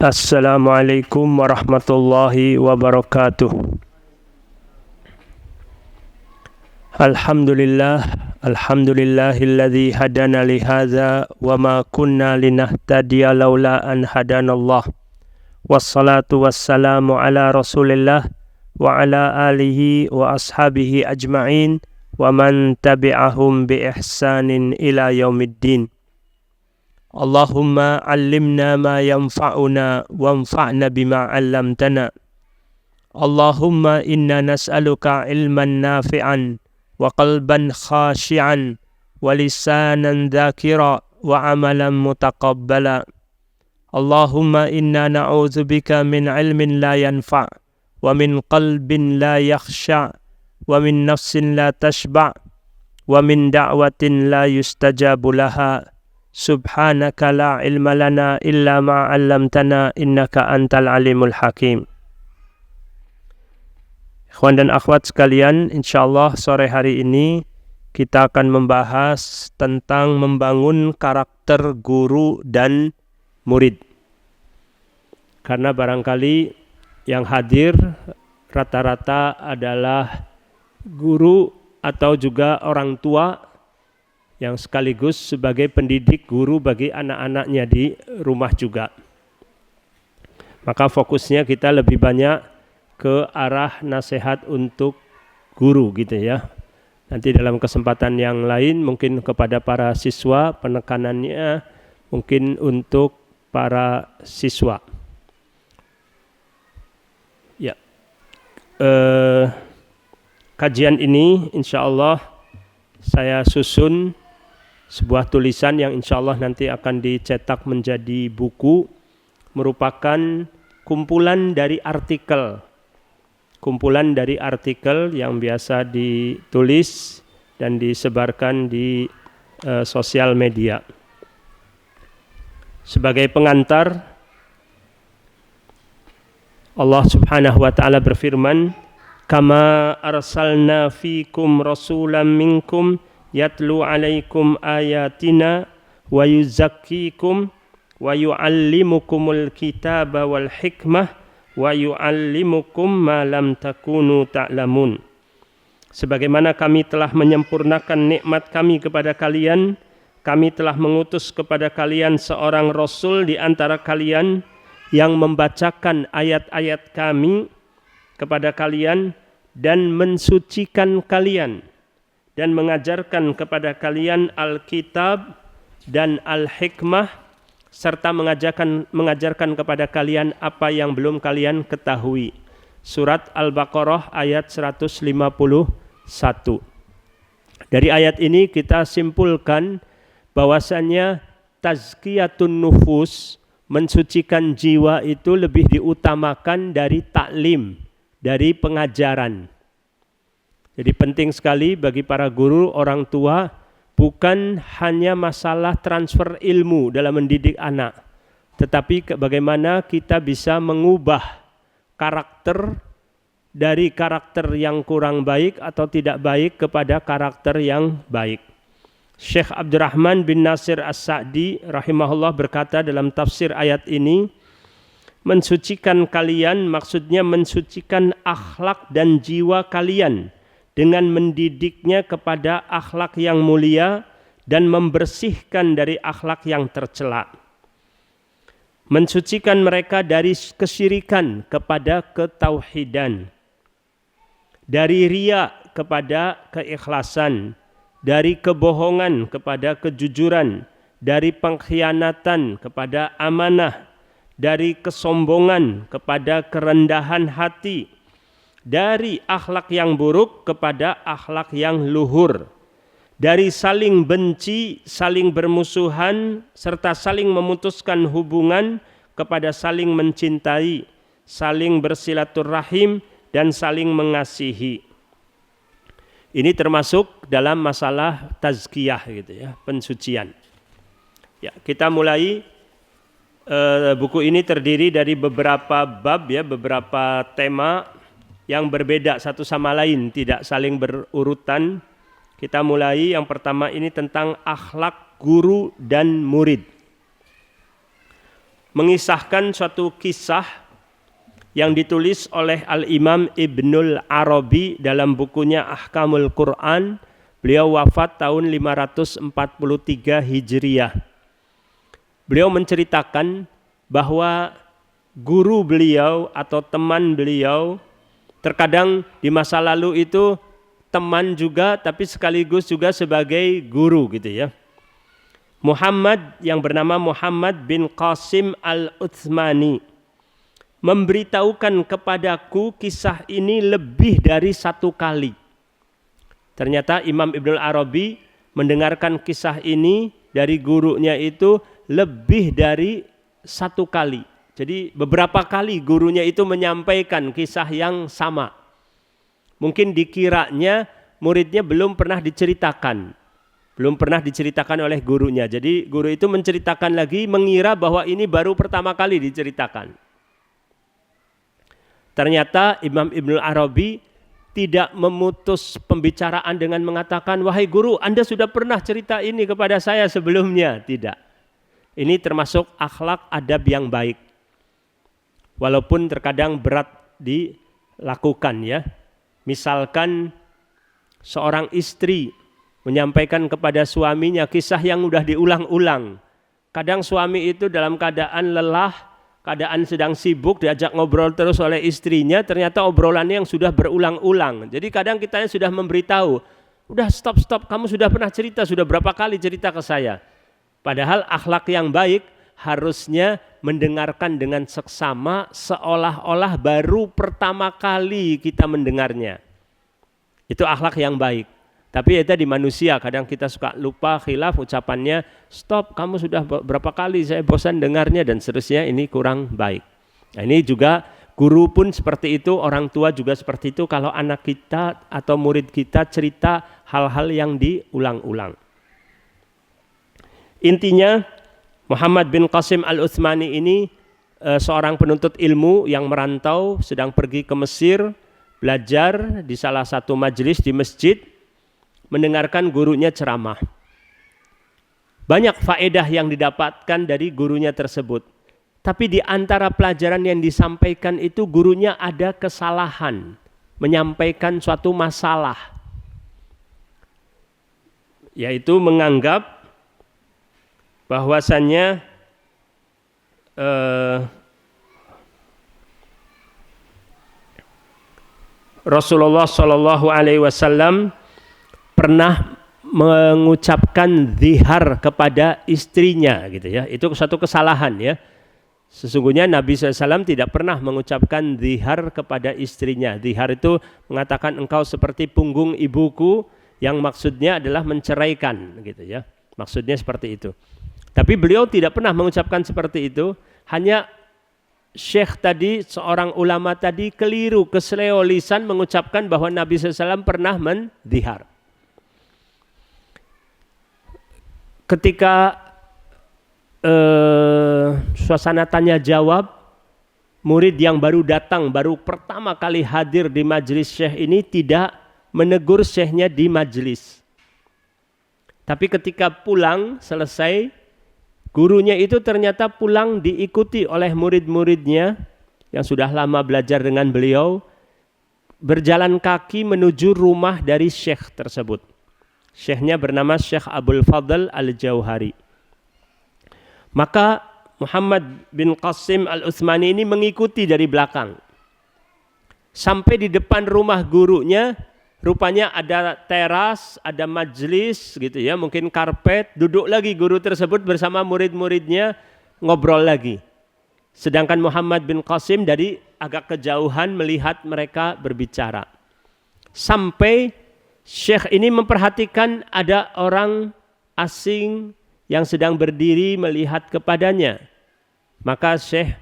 Assalamualaikum warahmatullahi wabarakatuh. Alhamdulillahilladzi hadana li hadza wa ma kunna linahtadiya laula an hadanallah. Wassalatu wassalamu ala Rasulillah wa ala alihi wa ashabihi ajma'in wa man tabi'ahum bi ihsanin ila yaumiddin. Allahumma allimna ma yanfa'una wanfa'na bima 'allamtana. Allahumma inna nas'aluka ilman nafi'an wa qalban khashi'an wa lisanan dzakira wa amalan mutaqabbala. Allahumma inna na'udzubika min ilmin la yanfa' wa min qalbin la yakhsha' wa min nafsin la tashba' wa min da'watin la yustajabu laha. Subhanaka la ilma lana illa ma 'allamtana innaka antal alimul hakim. Ikhwan dan akhwat sekalian, insyaallah sore hari ini kita akan membahas tentang membangun karakter guru dan murid. Karena barangkali yang hadir rata-rata adalah guru atau juga orang tua yang sekaligus sebagai pendidik guru bagi anak-anaknya di rumah juga. Maka fokusnya kita lebih banyak ke arah nasihat untuk guru gitu ya. Nanti dalam kesempatan yang lain mungkin kepada para siswa penekanannya mungkin untuk para siswa. Ya. Kajian ini insyaallah saya susun sebuah tulisan yang insya Allah nanti akan dicetak menjadi buku, merupakan kumpulan dari artikel yang biasa ditulis dan disebarkan di sosial media. Sebagai pengantar, Allah Subhanahu wa taala berfirman, "Kama arsalna fikum rasulan minkum yatlu alaikum ayatina wa yuzakkikum wa yuallimukumul kitaba wal hikmah wa yuallimukum ma lam takunu ta'lamun." Sebagaimana kami telah menyempurnakan nikmat kami kepada kalian, kami telah mengutus kepada kalian seorang rasul di antara kalian yang membacakan ayat-ayat kami kepada kalian dan mensucikan kalian dan mengajarkan kepada kalian Alkitab dan Al-Hikmah serta mengajarkan kepada kalian apa yang belum kalian ketahui. Surat Al-Baqarah ayat 151. Dari ayat ini kita simpulkan bahwasannya tazkiyatun nufus, mensucikan jiwa itu lebih diutamakan dari taklim, dari pengajaran. Jadi penting sekali bagi para guru, orang tua, bukan hanya masalah transfer ilmu dalam mendidik anak, tetapi bagaimana kita bisa mengubah karakter dari karakter yang kurang baik atau tidak baik kepada karakter yang baik. Syekh Abdurrahman bin Nasir As-Sa'di rahimahullah berkata dalam tafsir ayat ini, mensucikan kalian maksudnya mensucikan akhlak dan jiwa kalian dengan mendidiknya kepada akhlak yang mulia dan membersihkan dari akhlak yang tercela. Mensucikan mereka dari kesyirikan kepada ketauhidan, dari riya kepada keikhlasan, dari kebohongan kepada kejujuran, dari pengkhianatan kepada amanah, dari kesombongan kepada kerendahan hati, dari akhlak yang buruk kepada akhlak yang luhur, dari saling benci, saling bermusuhan, serta saling memutuskan hubungan kepada saling mencintai, saling bersilaturahim, dan saling mengasihi. Ini termasuk dalam masalah tazkiyah gitu ya, pensucian. Ya, kita mulai. Buku ini terdiri dari beberapa bab ya, beberapa tema yang berbeda satu sama lain, tidak saling berurutan. Kita mulai yang pertama ini tentang akhlak guru dan murid. mengisahkan suatu kisah yang ditulis oleh Al-Imam Ibnul Arabi dalam bukunya Ahkamul Quran. Beliau wafat tahun 543 Hijriah. Beliau menceritakan bahwa guru beliau atau teman beliau, terkadang di masa lalu itu teman juga tapi sekaligus juga sebagai guru gitu ya. Muhammad yang bernama Muhammad bin Qasim Al-Utsmani memberitahukan kepadaku kisah ini lebih dari satu kali. Ternyata Imam Ibnul Arabi mendengarkan kisah ini dari gurunya itu lebih dari satu kali. Jadi beberapa kali gurunya itu menyampaikan kisah yang sama. Mungkin dikiranya muridnya belum pernah diceritakan. Belum pernah diceritakan oleh gurunya. Jadi guru itu menceritakan lagi mengira bahwa ini baru pertama kali diceritakan. Ternyata Imam Ibnul Arabi tidak memutus pembicaraan dengan mengatakan, wahai guru, Anda sudah pernah cerita ini kepada saya sebelumnya. Tidak. Ini termasuk akhlak adab yang baik. Walaupun terkadang berat dilakukan ya. Misalkan seorang istri menyampaikan kepada suaminya kisah yang sudah diulang-ulang. Kadang suami itu dalam keadaan lelah, keadaan sedang sibuk, diajak ngobrol terus oleh istrinya, ternyata obrolannya yang sudah berulang-ulang. Jadi kadang kita sudah memberitahu, udah stop, kamu sudah pernah cerita, sudah berapa kali cerita ke saya. Padahal akhlak yang baik harusnya mendengarkan dengan seksama seolah-olah baru pertama kali kita mendengarnya. Itu akhlak yang baik. Tapi itu di manusia, kadang kita suka lupa, khilaf ucapannya, stop, kamu sudah berapa kali, saya bosan dengarnya dan seterusnya, ini kurang baik. Nah, ini juga guru pun seperti itu, orang tua juga seperti itu kalau anak kita atau murid kita cerita hal-hal yang diulang-ulang. Intinya Muhammad bin Qasim Al-Utsmani ini seorang penuntut ilmu yang merantau, sedang pergi ke Mesir, belajar di salah satu majelis di masjid, mendengarkan gurunya ceramah. Banyak faedah yang didapatkan dari gurunya tersebut. Tapi di antara pelajaran yang disampaikan itu gurunya ada kesalahan, menyampaikan suatu masalah. Yaitu menganggap bahwasannya Rasulullah Shallallahu Alaihi Wasallam pernah mengucapkan zihar kepada istrinya, gitu ya. Itu suatu kesalahan ya. Sesungguhnya Nabi SAW tidak pernah mengucapkan zihar kepada istrinya. Zihar itu mengatakan engkau seperti punggung ibuku, yang maksudnya adalah menceraikan, gitu ya. Maksudnya seperti itu. Tapi beliau tidak pernah mengucapkan seperti itu. Hanya Syekh tadi, seorang ulama tadi keliru, keseleo lisan mengucapkan bahwa Nabi SAW pernah mendihar. Ketika suasana tanya jawab, murid yang baru datang, baru pertama kali hadir di majelis Syekh ini tidak menegur Syekhnya di majelis. Tapi ketika pulang selesai, gurunya itu ternyata pulang diikuti oleh murid-muridnya yang sudah lama belajar dengan beliau, berjalan kaki menuju rumah dari Syekh tersebut. Syekhnya bernama Syekh Abdul Fadl Al-Jauhari. Maka Muhammad bin Qasim Al-Utsmani ini mengikuti dari belakang. Sampai di depan rumah gurunya, rupanya ada teras, ada majelis gitu ya, mungkin karpet, duduk lagi guru tersebut bersama murid-muridnya ngobrol lagi. Sedangkan Muhammad bin Qasim dari agak kejauhan melihat mereka berbicara. Sampai Syekh ini memperhatikan ada orang asing yang sedang berdiri melihat kepadanya. Maka Syekh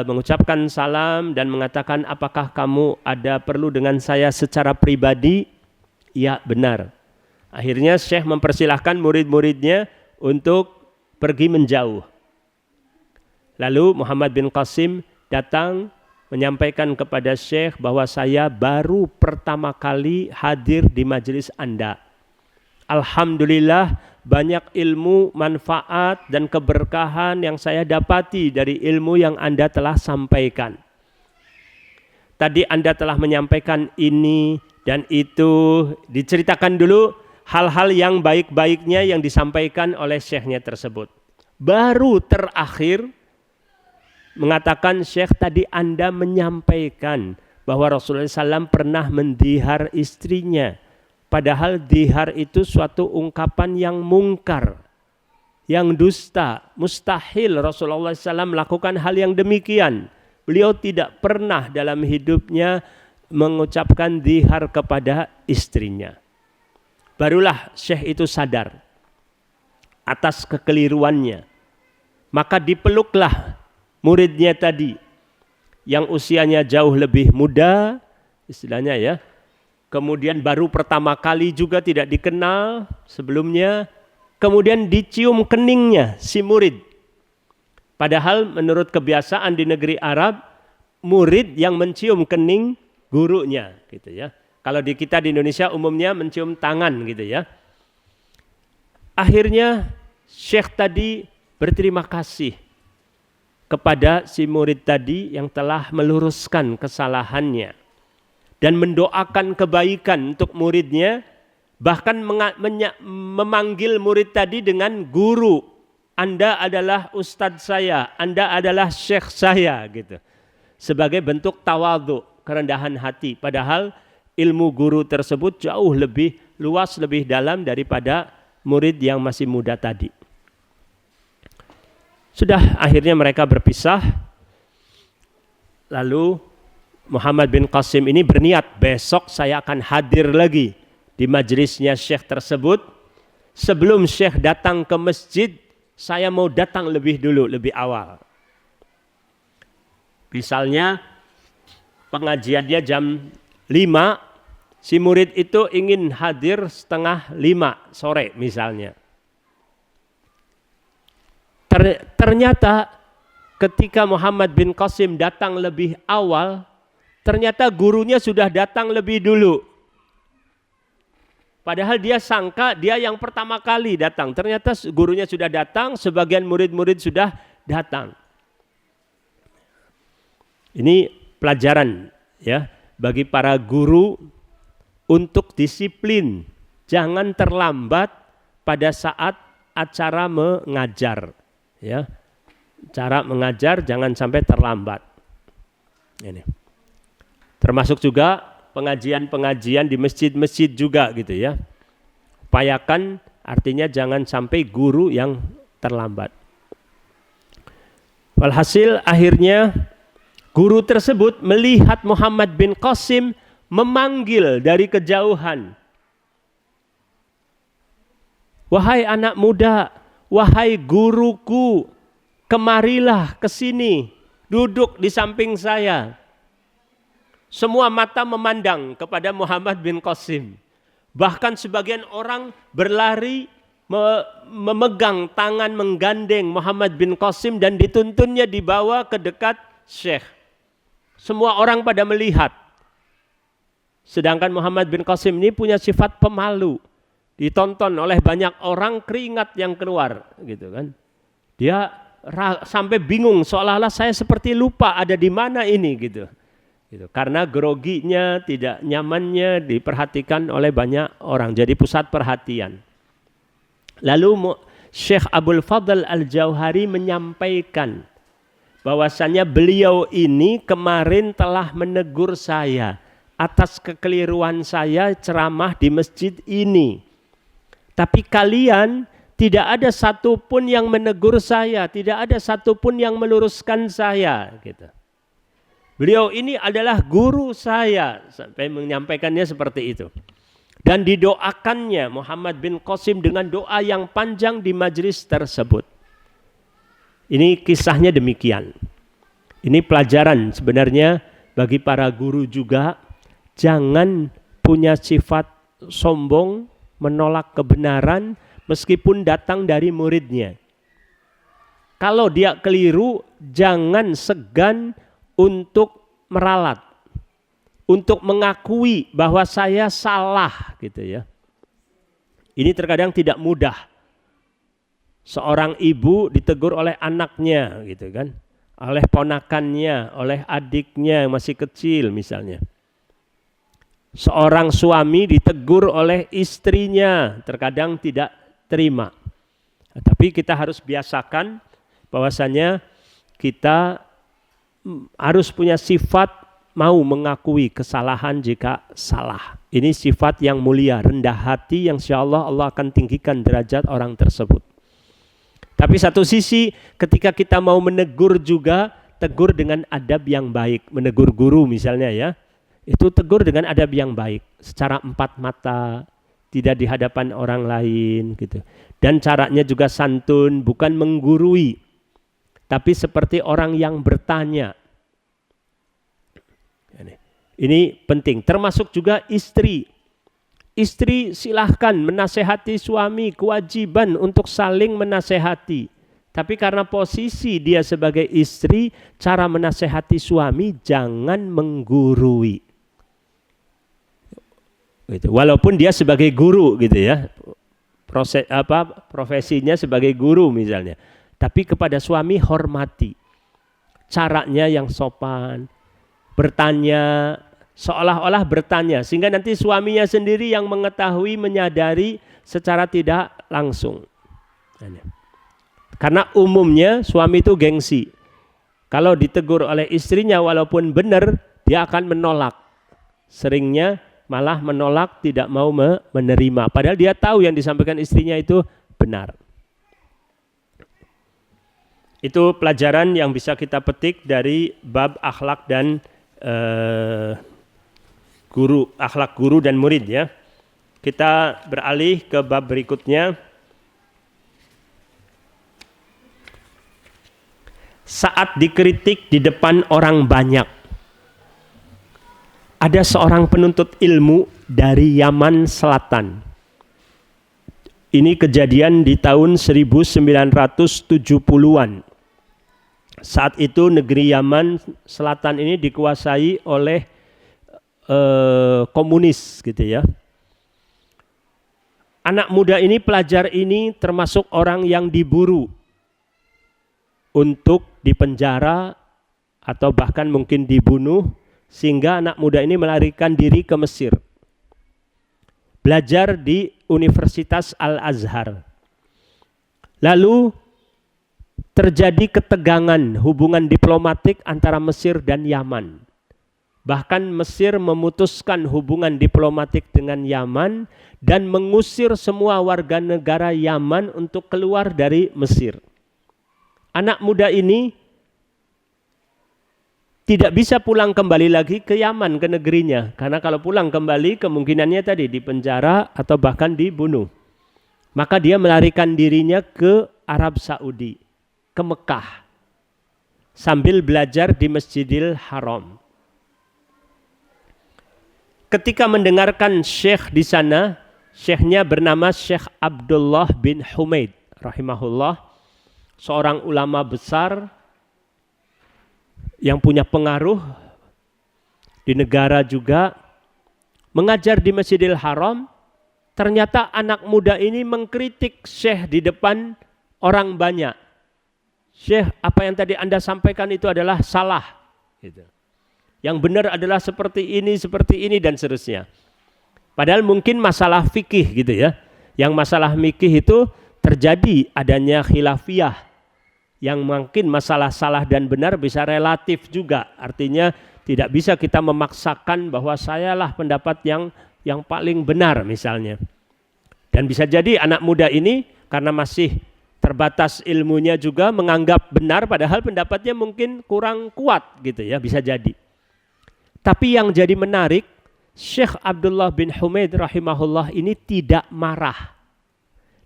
mengucapkan salam dan mengatakan, apakah kamu ada perlu dengan saya secara pribadi? Ya, benar. Akhirnya Syekh mempersilahkan murid-muridnya untuk pergi menjauh. Lalu Muhammad bin Qasim datang menyampaikan kepada Syekh bahwa saya baru pertama kali hadir di majelis Anda. Alhamdulillah banyak ilmu, manfaat dan keberkahan yang saya dapati dari ilmu yang Anda telah sampaikan. Tadi Anda telah menyampaikan ini dan itu, diceritakan dulu hal-hal yang baik-baiknya yang disampaikan oleh syekhnya tersebut. Baru terakhir mengatakan, Syekh tadi Anda menyampaikan bahwa Rasulullah SAW pernah mendihar istrinya. Padahal dihar itu suatu ungkapan yang mungkar, yang dusta, mustahil Rasulullah SAW melakukan hal yang demikian. Beliau tidak pernah dalam hidupnya mengucapkan dihar kepada istrinya. Barulah Syekh itu sadar atas kekeliruannya. Maka dipeluklah muridnya tadi yang usianya jauh lebih muda, istilahnya ya. Kemudian baru pertama kali juga tidak dikenal sebelumnya. Kemudian dicium keningnya si murid. Padahal menurut kebiasaan di negeri Arab, murid yang mencium kening gurunya gitu ya. Kalau di kita di Indonesia umumnya mencium tangan gitu ya. Akhirnya Syekh tadi berterima kasih kepada si murid tadi yang telah meluruskan kesalahannya dan mendoakan kebaikan untuk muridnya, bahkan memanggil murid tadi dengan guru. Anda adalah ustadz saya, Anda adalah syekh saya gitu. Sebagai bentuk tawadhu, kerendahan hati. Padahal ilmu guru tersebut jauh lebih luas, lebih dalam daripada murid yang masih muda tadi. Sudah akhirnya mereka berpisah. Lalu Muhammad bin Qasim ini berniat, besok saya akan hadir lagi di majelisnya syekh tersebut. Sebelum syekh datang ke masjid, saya mau datang lebih dulu, lebih awal. Misalnya pengajiannya jam 5, si murid itu ingin hadir setengah 5 sore misalnya. Ternyata ketika Muhammad bin Qasim datang lebih awal, ternyata gurunya sudah datang lebih dulu. Padahal dia sangka dia yang pertama kali datang. Ternyata gurunya sudah datang, sebagian murid-murid sudah datang. Ini pelajaran ya bagi para guru untuk disiplin. Jangan terlambat pada saat acara mengajar. Ya, cara mengajar jangan sampai terlambat. Ini. Termasuk juga pengajian-pengajian di masjid-masjid juga gitu ya. Upayakan, artinya jangan sampai guru yang terlambat. Walhasil akhirnya guru tersebut melihat Muhammad bin Qasim memanggil dari kejauhan. Wahai anak muda, wahai guruku, kemarilah ke sini, duduk di samping saya. Semua mata memandang kepada Muhammad bin Qasim. Bahkan sebagian orang berlari memegang tangan, menggandeng Muhammad bin Qasim dan dituntunnya dibawa ke dekat Syekh. Semua orang pada melihat. Sedangkan Muhammad bin Qasim ini punya sifat pemalu. Ditonton oleh banyak orang, keringat yang keluar gitu kan. Dia sampai bingung, seolah-olah saya seperti lupa ada di mana ini gitu. Karena groginya, tidak nyamannya diperhatikan oleh banyak orang, jadi pusat perhatian. Lalu Syekh Abdul Fadl Al-Jauhari menyampaikan bahwasannya beliau ini kemarin telah menegur saya atas kekeliruan saya ceramah di masjid ini. Tapi kalian tidak ada satupun yang menegur saya, tidak ada satupun yang meluruskan saya gitu. Beliau ini adalah guru saya, sampai menyampaikannya seperti itu. Dan didoakannya Muhammad bin Qasim dengan doa yang panjang di majelis tersebut. Ini kisahnya demikian. Ini pelajaran sebenarnya bagi para guru juga. Jangan punya sifat sombong, menolak kebenaran meskipun datang dari muridnya. Kalau dia keliru, jangan segan untuk meralat, untuk mengakui bahwa saya salah gitu ya. Ini terkadang tidak mudah Seorang ibu ditegur oleh anaknya gitu kan, oleh ponakannya, oleh adiknya yang masih kecil misalnya. Seorang suami ditegur oleh istrinya, terkadang tidak terima. Tapi kita harus biasakan bahwasanya kita harus punya sifat mau mengakui kesalahan jika salah. Ini sifat yang mulia, rendah hati yang insyaallah Allah akan tinggikan derajat orang tersebut. Tapi satu sisi ketika kita mau menegur juga, tegur dengan adab yang baik. Menegur guru misalnya ya, itu tegur dengan adab yang baik. Secara empat mata, tidak di hadapan orang lain gitu. Dan caranya juga santun, bukan menggurui, tapi seperti orang yang bertanya. Ini penting, termasuk juga istri. Istri silahkan menasehati suami, kewajiban untuk saling menasehati. Tapi karena posisi dia sebagai istri, cara menasehati suami jangan menggurui. Gitu. Walaupun dia sebagai guru gitu ya, profesinya sebagai guru misalnya. Tapi kepada suami hormati. Caranya yang sopan, bertanya, seolah-olah bertanya, sehingga nanti suaminya sendiri yang mengetahui, menyadari secara tidak langsung. Karena umumnya suami itu gengsi. Kalau ditegur oleh istrinya walaupun benar, dia akan menolak. Seringnya malah menolak, tidak mau menerima. Padahal dia tahu yang disampaikan istrinya itu benar. Itu pelajaran yang bisa kita petik dari bab akhlak dan akhlak guru dan murid ya. Kita beralih ke bab berikutnya. Saat dikritik di depan orang banyak. Ada seorang penuntut ilmu dari Yaman Selatan. Ini kejadian di tahun 1970-an. Saat itu negeri Yaman Selatan ini dikuasai oleh komunis gitu ya. Anak muda ini, pelajar ini termasuk orang yang diburu untuk dipenjara atau bahkan mungkin dibunuh, sehingga anak muda ini melarikan diri ke Mesir. Belajar di Universitas Al-Azhar. Lalu terjadi ketegangan hubungan diplomatik antara Mesir dan Yaman. Bahkan Mesir memutuskan hubungan diplomatik dengan Yaman dan mengusir semua warga negara Yaman untuk keluar dari Mesir. Anak muda ini tidak bisa pulang kembali lagi ke Yaman, ke negerinya. Karena kalau pulang kembali kemungkinannya tadi dipenjara atau bahkan dibunuh. Maka dia melarikan dirinya ke Arab Saudi, ke Mekah, sambil belajar di Masjidil Haram. Ketika mendengarkan syekh di sana, syekhnya bernama Syekh Abdullah bin Humaid rahimahullah, seorang ulama besar yang punya pengaruh di negara juga, mengajar di Masjidil Haram. Ternyata anak muda ini mengkritik syekh di depan orang banyak. Syekh, apa yang tadi Anda sampaikan itu adalah salah gitu. Yang benar adalah seperti ini dan seterusnya. Padahal mungkin masalah fikih gitu ya. Yang masalah fikih itu terjadi adanya khilafiyah. Yang mungkin masalah salah dan benar bisa relatif juga. Artinya tidak bisa kita memaksakan bahwa sayalah pendapat yang paling benar misalnya. Dan bisa jadi anak muda ini karena masih terbatas ilmunya juga menganggap benar padahal pendapatnya mungkin kurang kuat gitu ya, bisa jadi. Tapi yang jadi menarik, Syekh Abdullah bin Humaid rahimahullah ini tidak marah.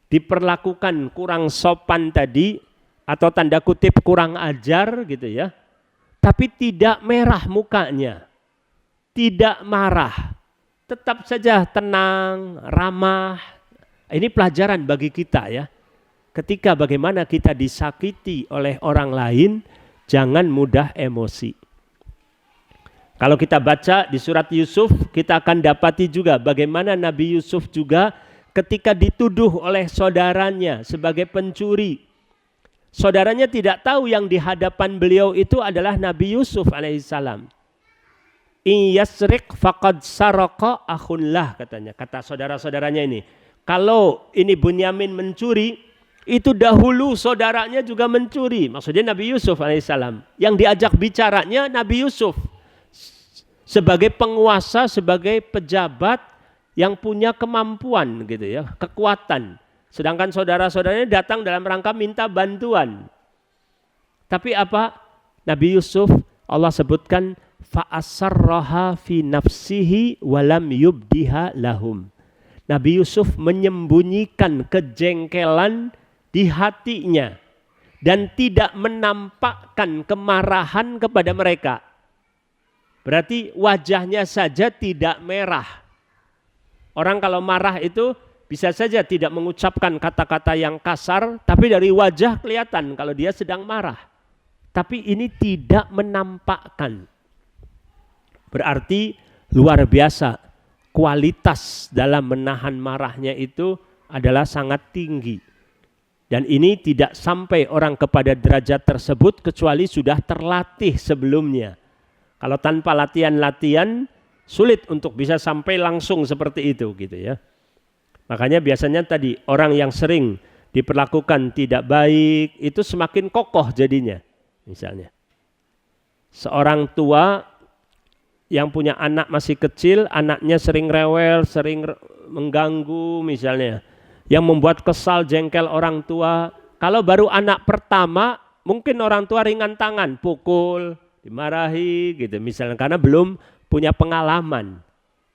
Diperlakukan kurang sopan tadi atau tanda kutip kurang ajar gitu ya. Tapi tidak merah mukanya. Tidak marah. Tetap saja tenang, ramah. Ini pelajaran bagi kita ya. Ketika bagaimana kita disakiti oleh orang lain, jangan mudah emosi. Kalau kita baca di surat Yusuf, kita akan dapati juga bagaimana Nabi Yusuf juga ketika dituduh oleh saudaranya sebagai pencuri. Saudaranya tidak tahu yang di hadapan beliau itu adalah Nabi Yusuf alaihissalam. In yasriq faqad saraka akhunlah, katanya. Kata saudara-saudaranya ini, kalau ini Bunyamin mencuri, itu dahulu saudaranya juga mencuri. Maksudnya Nabi Yusuf alaihissalam. Yang diajak bicaranya Nabi Yusuf. Sebagai penguasa, sebagai pejabat yang punya kemampuan gitu ya, kekuatan. Sedangkan saudara-saudaranya datang dalam rangka minta bantuan. Tapi apa? Nabi Yusuf, Allah sebutkan fa'asarraha fi nafsihi walam yubdiha lahum. Nabi Yusuf menyembunyikan kejengkelan di hatinya dan tidak menampakkan kemarahan kepada mereka. Berarti wajahnya saja tidak merah. Orang kalau marah itu bisa saja tidak mengucapkan kata-kata yang kasar, tapi dari wajah kelihatan kalau dia sedang marah. Tapi ini tidak menampakkan. Berarti luar biasa, kualitas dalam menahan marahnya itu adalah sangat tinggi. Dan ini tidak sampai orang kepada derajat tersebut kecuali sudah terlatih sebelumnya. Kalau tanpa latihan-latihan, sulit untuk bisa sampai langsung seperti itu gitu ya. Makanya biasanya tadi orang yang sering diperlakukan tidak baik itu semakin kokoh jadinya. Misalnya seorang tua yang punya anak masih kecil, anaknya sering rewel, sering mengganggu misalnya, yang membuat kesal jengkel orang tua. Kalau baru anak pertama mungkin orang tua ringan tangan, pukul, dimarahi gitu misalnya karena belum punya pengalaman.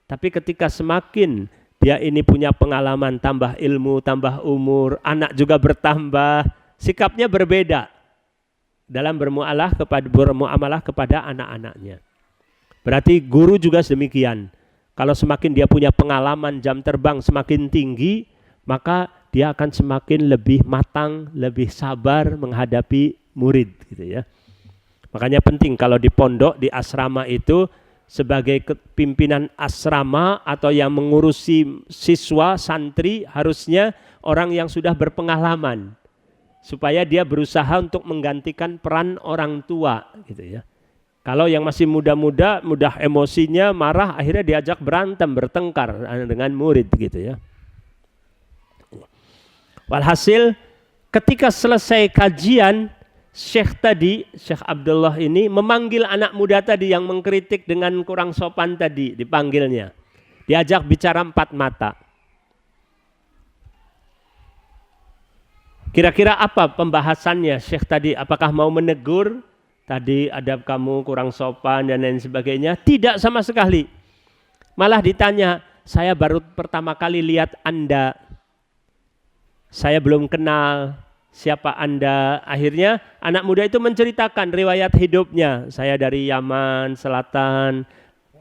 Tapi ketika semakin dia ini punya pengalaman, tambah ilmu, tambah umur, anak juga bertambah, sikapnya berbeda dalam bermuamalah kepada anak-anaknya. Berarti guru juga demikian. Kalau semakin dia punya pengalaman, jam terbang semakin tinggi, maka dia akan semakin lebih matang, lebih sabar menghadapi murid gitu ya. Makanya penting kalau di pondok, di asrama itu sebagai pimpinan asrama atau yang mengurusi siswa, santri harusnya orang yang sudah berpengalaman supaya dia berusaha untuk menggantikan peran orang tua gitu ya. Kalau yang masih muda-muda, mudah emosinya, marah, akhirnya diajak berantem, bertengkar dengan murid gitu ya. Walhasil ketika selesai kajian, Syekh Abdullah ini memanggil anak muda tadi yang mengkritik dengan kurang sopan tadi, dipanggilnya. Diajak bicara 4 mata. Kira-kira apa pembahasannya Syekh tadi? Apakah mau menegur? Tadi adab kamu kurang sopan dan lain sebagainya. Tidak sama sekali. Malah ditanya, saya baru pertama kali lihat Anda. Saya belum kenal. Siapa Anda? Akhirnya anak muda itu menceritakan riwayat hidupnya. Saya dari Yaman Selatan,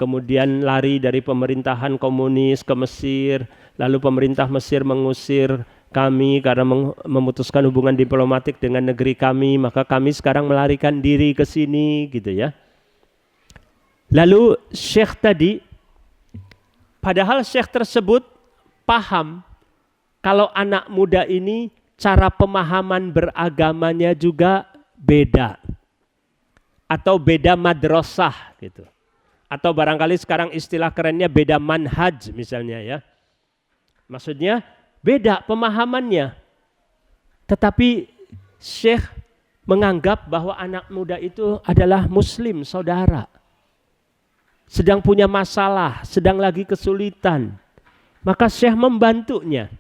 kemudian lari dari pemerintahan komunis ke Mesir, lalu pemerintah Mesir mengusir kami karena memutuskan hubungan diplomatik dengan negeri kami, maka kami sekarang melarikan diri ke sini gitu ya. Lalu Syekh tadi, padahal Syekh tersebut paham kalau anak muda ini cara pemahaman beragamanya juga beda. Atau beda madrasah gitu. Atau barangkali sekarang istilah kerennya beda manhaj misalnya ya. Maksudnya beda pemahamannya. Tetapi Syekh menganggap bahwa anak muda itu adalah muslim, saudara. Sedang punya masalah, sedang lagi kesulitan. Maka Syekh membantunya.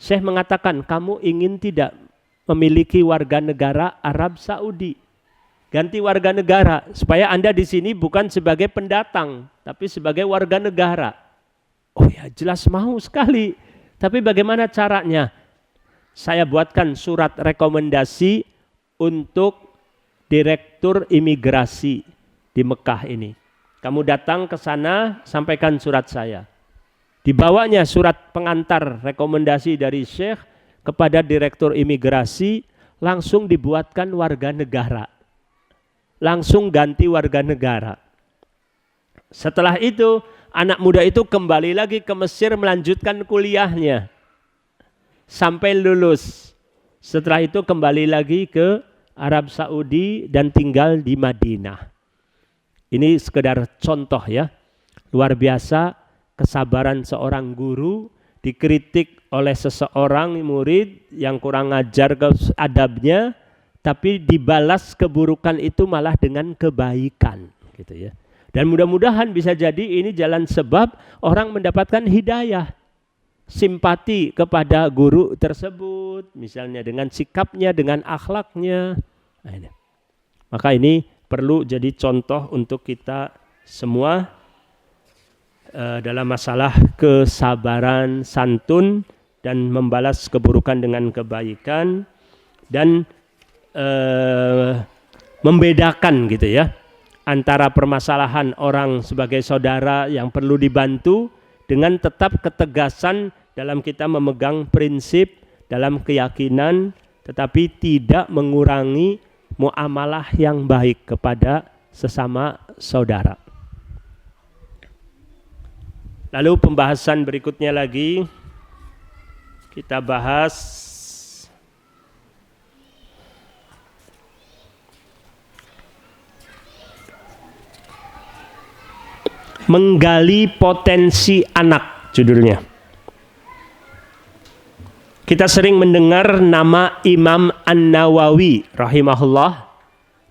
Syekh mengatakan, kamu ingin tidak memiliki warga negara Arab Saudi? Ganti warga negara supaya Anda di sini bukan sebagai pendatang, tapi sebagai warga negara. Oh ya, jelas mau sekali. Tapi bagaimana caranya? Saya buatkan surat rekomendasi untuk direktur imigrasi di Mekah ini. Kamu datang ke sana, sampaikan surat saya. Dibawanya surat pengantar rekomendasi dari Syekh kepada direktur imigrasi, langsung dibuatkan warga negara. Langsung ganti warga negara. Setelah itu anak muda itu kembali lagi ke Mesir melanjutkan kuliahnya sampai lulus. Setelah itu kembali lagi ke Arab Saudi dan tinggal di Madinah. Ini sekedar contoh ya. Luar biasa kesabaran seorang guru dikritik oleh seseorang murid yang kurang ajar adabnya, tapi dibalas keburukan itu malah dengan kebaikan gitu ya. Dan mudah-mudahan bisa jadi ini jalan sebab orang mendapatkan hidayah, simpati kepada guru tersebut, misalnya dengan sikapnya, dengan akhlaknya. Nah, ini. Maka ini perlu jadi contoh untuk kita semua dalam masalah kesabaran, santun, dan membalas keburukan dengan kebaikan, dan membedakan gitu ya antara permasalahan orang sebagai saudara yang perlu dibantu dengan tetap ketegasan dalam kita memegang prinsip dalam keyakinan, tetapi tidak mengurangi muamalah yang baik kepada sesama saudara. Lalu pembahasan berikutnya lagi kita bahas menggali potensi anak, judulnya. Kita sering mendengar nama Imam An-Nawawi rahimahullah,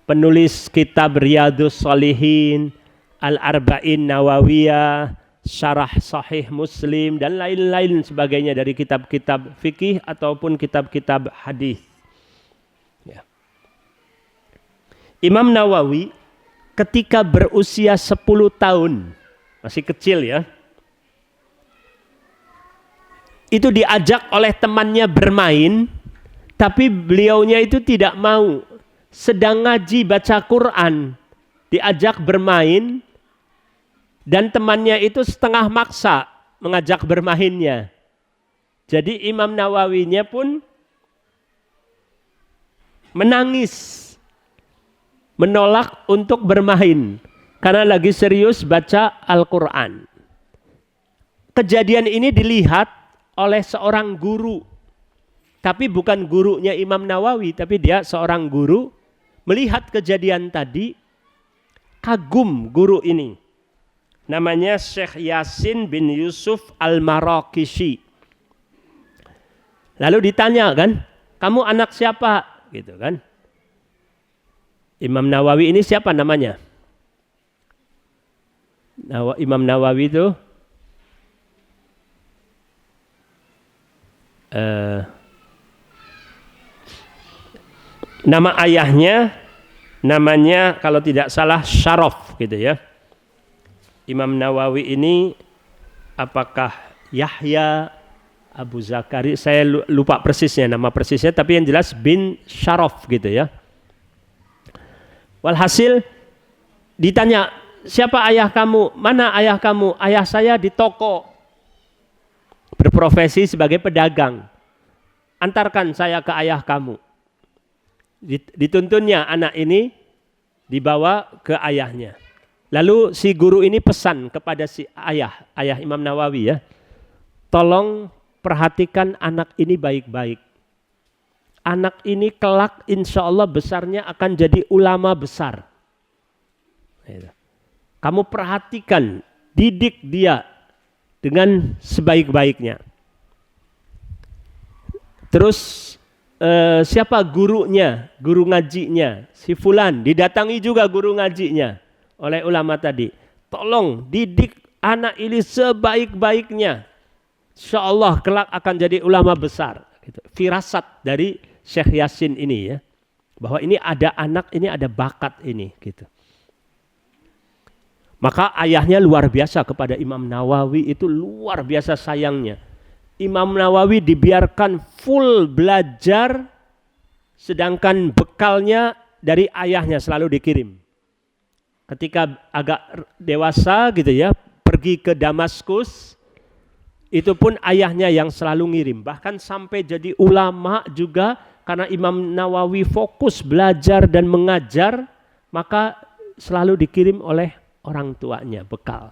penulis kitab Riyadhus Shalihin, Al-Arba'in Nawawiyah, Syarah Sahih Muslim, dan lain-lain sebagainya dari kitab-kitab fikih ataupun kitab-kitab hadis. Ya. Imam Nawawi ketika berusia 10 tahun, masih kecil ya, itu diajak oleh temannya bermain, tapi beliaunya itu tidak mau. Sedang ngaji baca Quran, diajak bermain, dan temannya itu setengah maksa mengajak bermainnya. Jadi Imam Nawawinya pun menangis, menolak untuk bermain karena lagi serius baca Al-Quran. Kejadian ini dilihat oleh seorang guru, tapi bukan gurunya Imam Nawawi, tapi dia seorang guru melihat kejadian tadi, kagum guru ini. Namanya Syekh Yasin bin Yusuf Al-Maraqisyi. Lalu ditanya kan, kamu anak siapa? Gitu kan. Imam Nawawi ini siapa namanya? Imam Nawawi itu nama ayahnya namanya kalau tidak salah Syaraf gitu ya. Imam Nawawi ini apakah Yahya, Abu Zakari, saya lupa persisnya nama persisnya, tapi yang jelas bin Syaraf gitu ya. Walhasil ditanya, siapa ayah kamu? Mana ayah kamu? Ayah saya di toko, berprofesi sebagai pedagang. Antarkan saya ke ayah kamu. Dituntunnya anak ini dibawa ke ayahnya. Lalu si guru ini pesan kepada si ayah Imam Nawawi ya, tolong perhatikan anak ini baik-baik. Anak ini kelak insya Allah besarnya akan jadi ulama besar. Kamu perhatikan, didik dia dengan sebaik-baiknya. Terus siapa gurunya, guru ngajinya? Si Fulan, didatangi juga guru ngajinya oleh ulama tadi. Tolong didik anak ini sebaik-baiknya. Insya Allah kelak akan jadi ulama besar. Gitu. Firasat dari Syekh Yasin ini ya, bahwa ini ada anak, ini ada bakat ini gitu. Maka ayahnya luar biasa kepada Imam Nawawi, itu luar biasa sayangnya. Imam Nawawi dibiarkan full belajar, sedangkan bekalnya dari ayahnya selalu dikirim. Ketika agak dewasa gitu ya, pergi ke Damaskus, itu pun ayahnya yang selalu ngirim. Bahkan sampai jadi ulama juga, karena Imam Nawawi fokus belajar dan mengajar, maka selalu dikirim oleh orang tuanya bekal.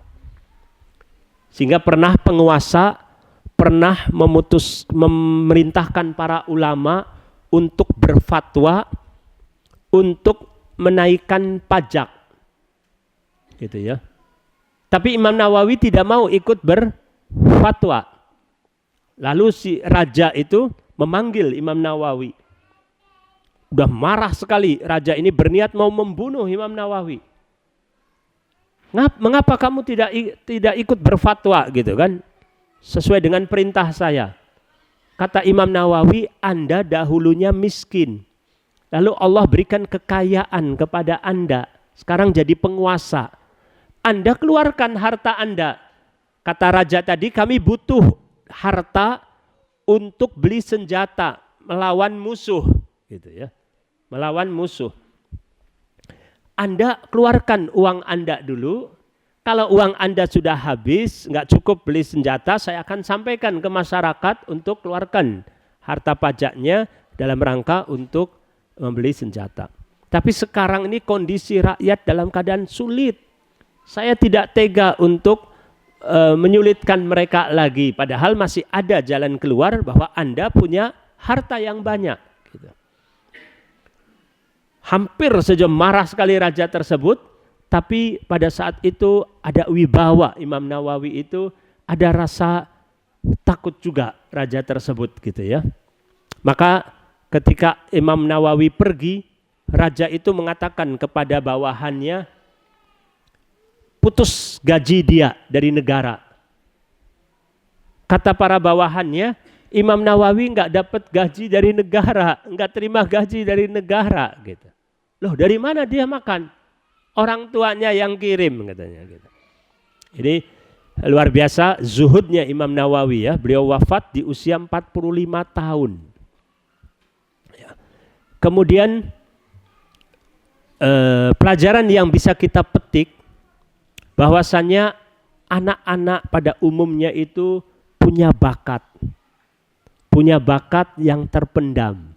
Sehingga pernah penguasa pernah memerintahkan para ulama untuk berfatwa untuk menaikkan pajak. Gitu ya. Tapi Imam Nawawi tidak mau ikut berfatwa. Lalu si raja itu memanggil Imam Nawawi. Udah marah sekali raja ini, berniat mau membunuh Imam Nawawi. Mengapa kamu tidak ikut berfatwa gitu kan? Sesuai dengan perintah saya. Kata Imam Nawawi, Anda dahulunya miskin. Lalu Allah berikan kekayaan kepada Anda. Sekarang jadi penguasa. Anda keluarkan harta Anda. Kata raja tadi, kami butuh harta untuk beli senjata melawan musuh, gitu ya. Melawan musuh. Anda keluarkan uang Anda dulu. Kalau uang Anda sudah habis, nggak cukup beli senjata, saya akan sampaikan ke masyarakat untuk keluarkan harta pajaknya dalam rangka untuk membeli senjata. Tapi sekarang ini kondisi rakyat dalam keadaan sulit. Saya tidak tega untuk menyulitkan mereka lagi. Padahal masih ada jalan keluar bahwa Anda punya harta yang banyak. Gitu. Hampir saja marah sekali raja tersebut. Tapi pada saat itu ada wibawa Imam Nawawi itu, ada rasa takut juga raja tersebut gitu ya. Maka ketika Imam Nawawi pergi, raja itu mengatakan kepada bawahannya, putus gaji dia dari negara. Kata para bawahannya, Imam Nawawi nggak dapat gaji dari negara, nggak terima gaji dari negara gitu. Loh, dari mana dia makan? Orang tuanya yang kirim katanya gitu. Jadi luar biasa zuhudnya Imam Nawawi ya. Beliau wafat di usia 45 tahun. Ya. Kemudian pelajaran yang bisa kita petik bahwasannya anak-anak pada umumnya itu punya bakat yang terpendam.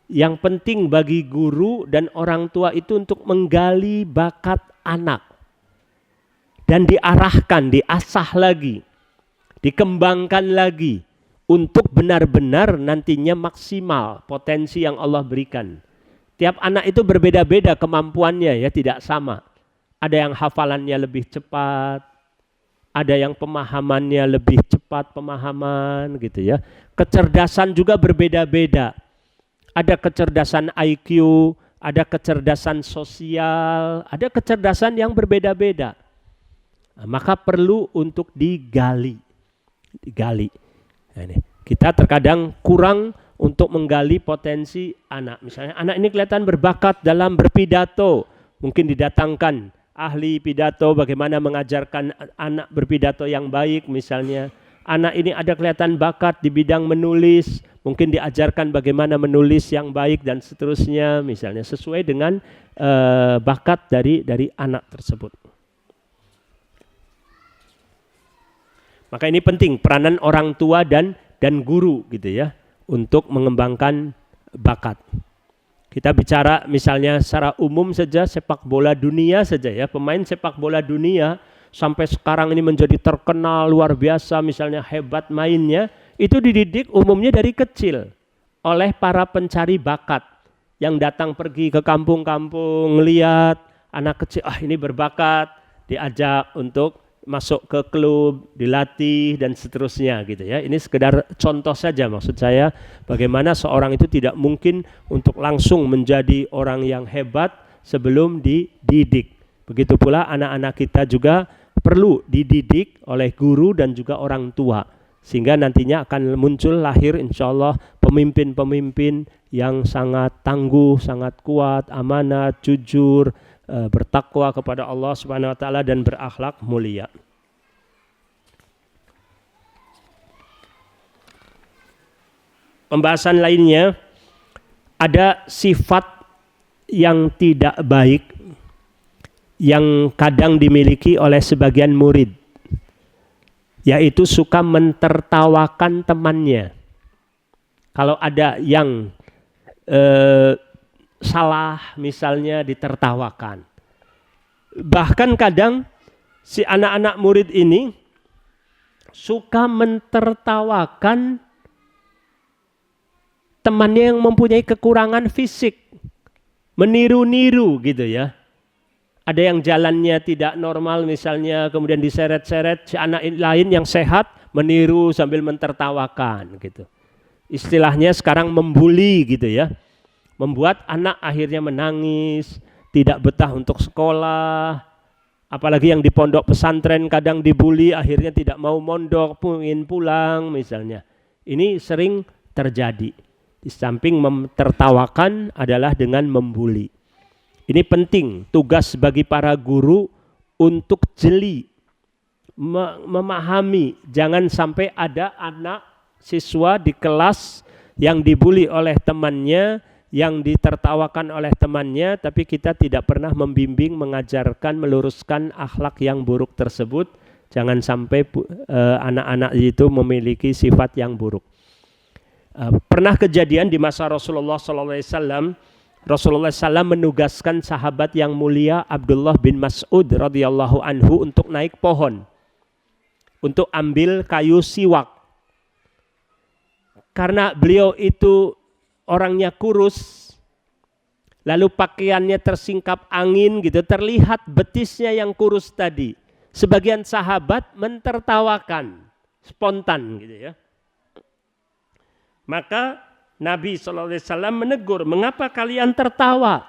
Yang penting bagi guru dan orang tua itu untuk menggali bakat anak dan diarahkan, diasah lagi, dikembangkan lagi untuk benar-benar nantinya maksimal potensi yang Allah berikan. Tiap anak itu berbeda-beda kemampuannya ya, tidak sama. Ada yang hafalannya lebih cepat, ada yang pemahamannya lebih cepat pemahaman gitu ya. Kecerdasan juga berbeda-beda. Ada kecerdasan IQ, ada kecerdasan sosial, ada kecerdasan yang berbeda-beda. Nah, maka perlu untuk digali. Nah, ini. Kita terkadang kurang untuk menggali potensi anak. Misalnya anak ini kelihatan berbakat dalam berpidato, mungkin didatangkan ahli pidato bagaimana mengajarkan anak berpidato yang baik misalnya. Anak ini ada kelihatan bakat di bidang menulis, mungkin diajarkan bagaimana menulis yang baik dan seterusnya misalnya sesuai dengan bakat dari anak tersebut. Maka ini penting peranan orang tua dan guru gitu ya untuk mengembangkan bakat. Kita bicara misalnya secara umum saja sepak bola dunia saja ya, pemain sepak bola dunia sampai sekarang ini menjadi terkenal luar biasa misalnya hebat mainnya, itu dididik umumnya dari kecil oleh para pencari bakat yang datang pergi ke kampung-kampung melihat anak kecil, ini berbakat, diajak untuk masuk ke klub, dilatih dan seterusnya gitu ya. Ini sekedar contoh saja maksud saya bagaimana seorang itu tidak mungkin untuk langsung menjadi orang yang hebat sebelum dididik. Begitu pula anak-anak kita juga perlu dididik oleh guru dan juga orang tua. Sehingga nantinya akan muncul lahir insya Allah pemimpin-pemimpin yang sangat tangguh, sangat kuat, amanat, jujur, bertakwa kepada Allah Subhanahu wa taala dan berakhlak mulia. Pembahasan lainnya ada sifat yang tidak baik yang kadang dimiliki oleh sebagian murid, yaitu suka mentertawakan temannya. Kalau ada yang salah misalnya ditertawakan. Bahkan kadang si anak-anak murid ini suka mentertawakan temannya yang mempunyai kekurangan fisik, meniru-niru gitu ya. Ada yang jalannya tidak normal misalnya, kemudian diseret-seret, si anak lain yang sehat meniru sambil mentertawakan gitu. Istilahnya sekarang membuli gitu ya. Membuat anak akhirnya menangis, tidak betah untuk sekolah. Apalagi yang di pondok pesantren kadang dibully, akhirnya tidak mau mondok, ingin pulang misalnya. Ini sering terjadi. Di samping mentertawakan adalah dengan membuli. Ini penting, tugas bagi para guru untuk jeli, memahami. Jangan sampai ada anak siswa di kelas yang dibuli oleh temannya, yang ditertawakan oleh temannya, tapi kita tidak pernah membimbing, mengajarkan, meluruskan akhlak yang buruk tersebut. Jangan sampai anak-anak itu memiliki sifat yang buruk. Pernah kejadian di masa Rasulullah SAW, Rasulullah SAW menugaskan sahabat yang mulia Abdullah bin Mas'ud radhiyallahu anhu untuk naik pohon, untuk ambil kayu siwak. Karena beliau itu orangnya kurus, lalu pakaiannya tersingkap angin gitu, terlihat betisnya yang kurus tadi. Sebagian sahabat mentertawakan, spontan gitu ya. Maka Nabi SAW menegur, mengapa kalian tertawa?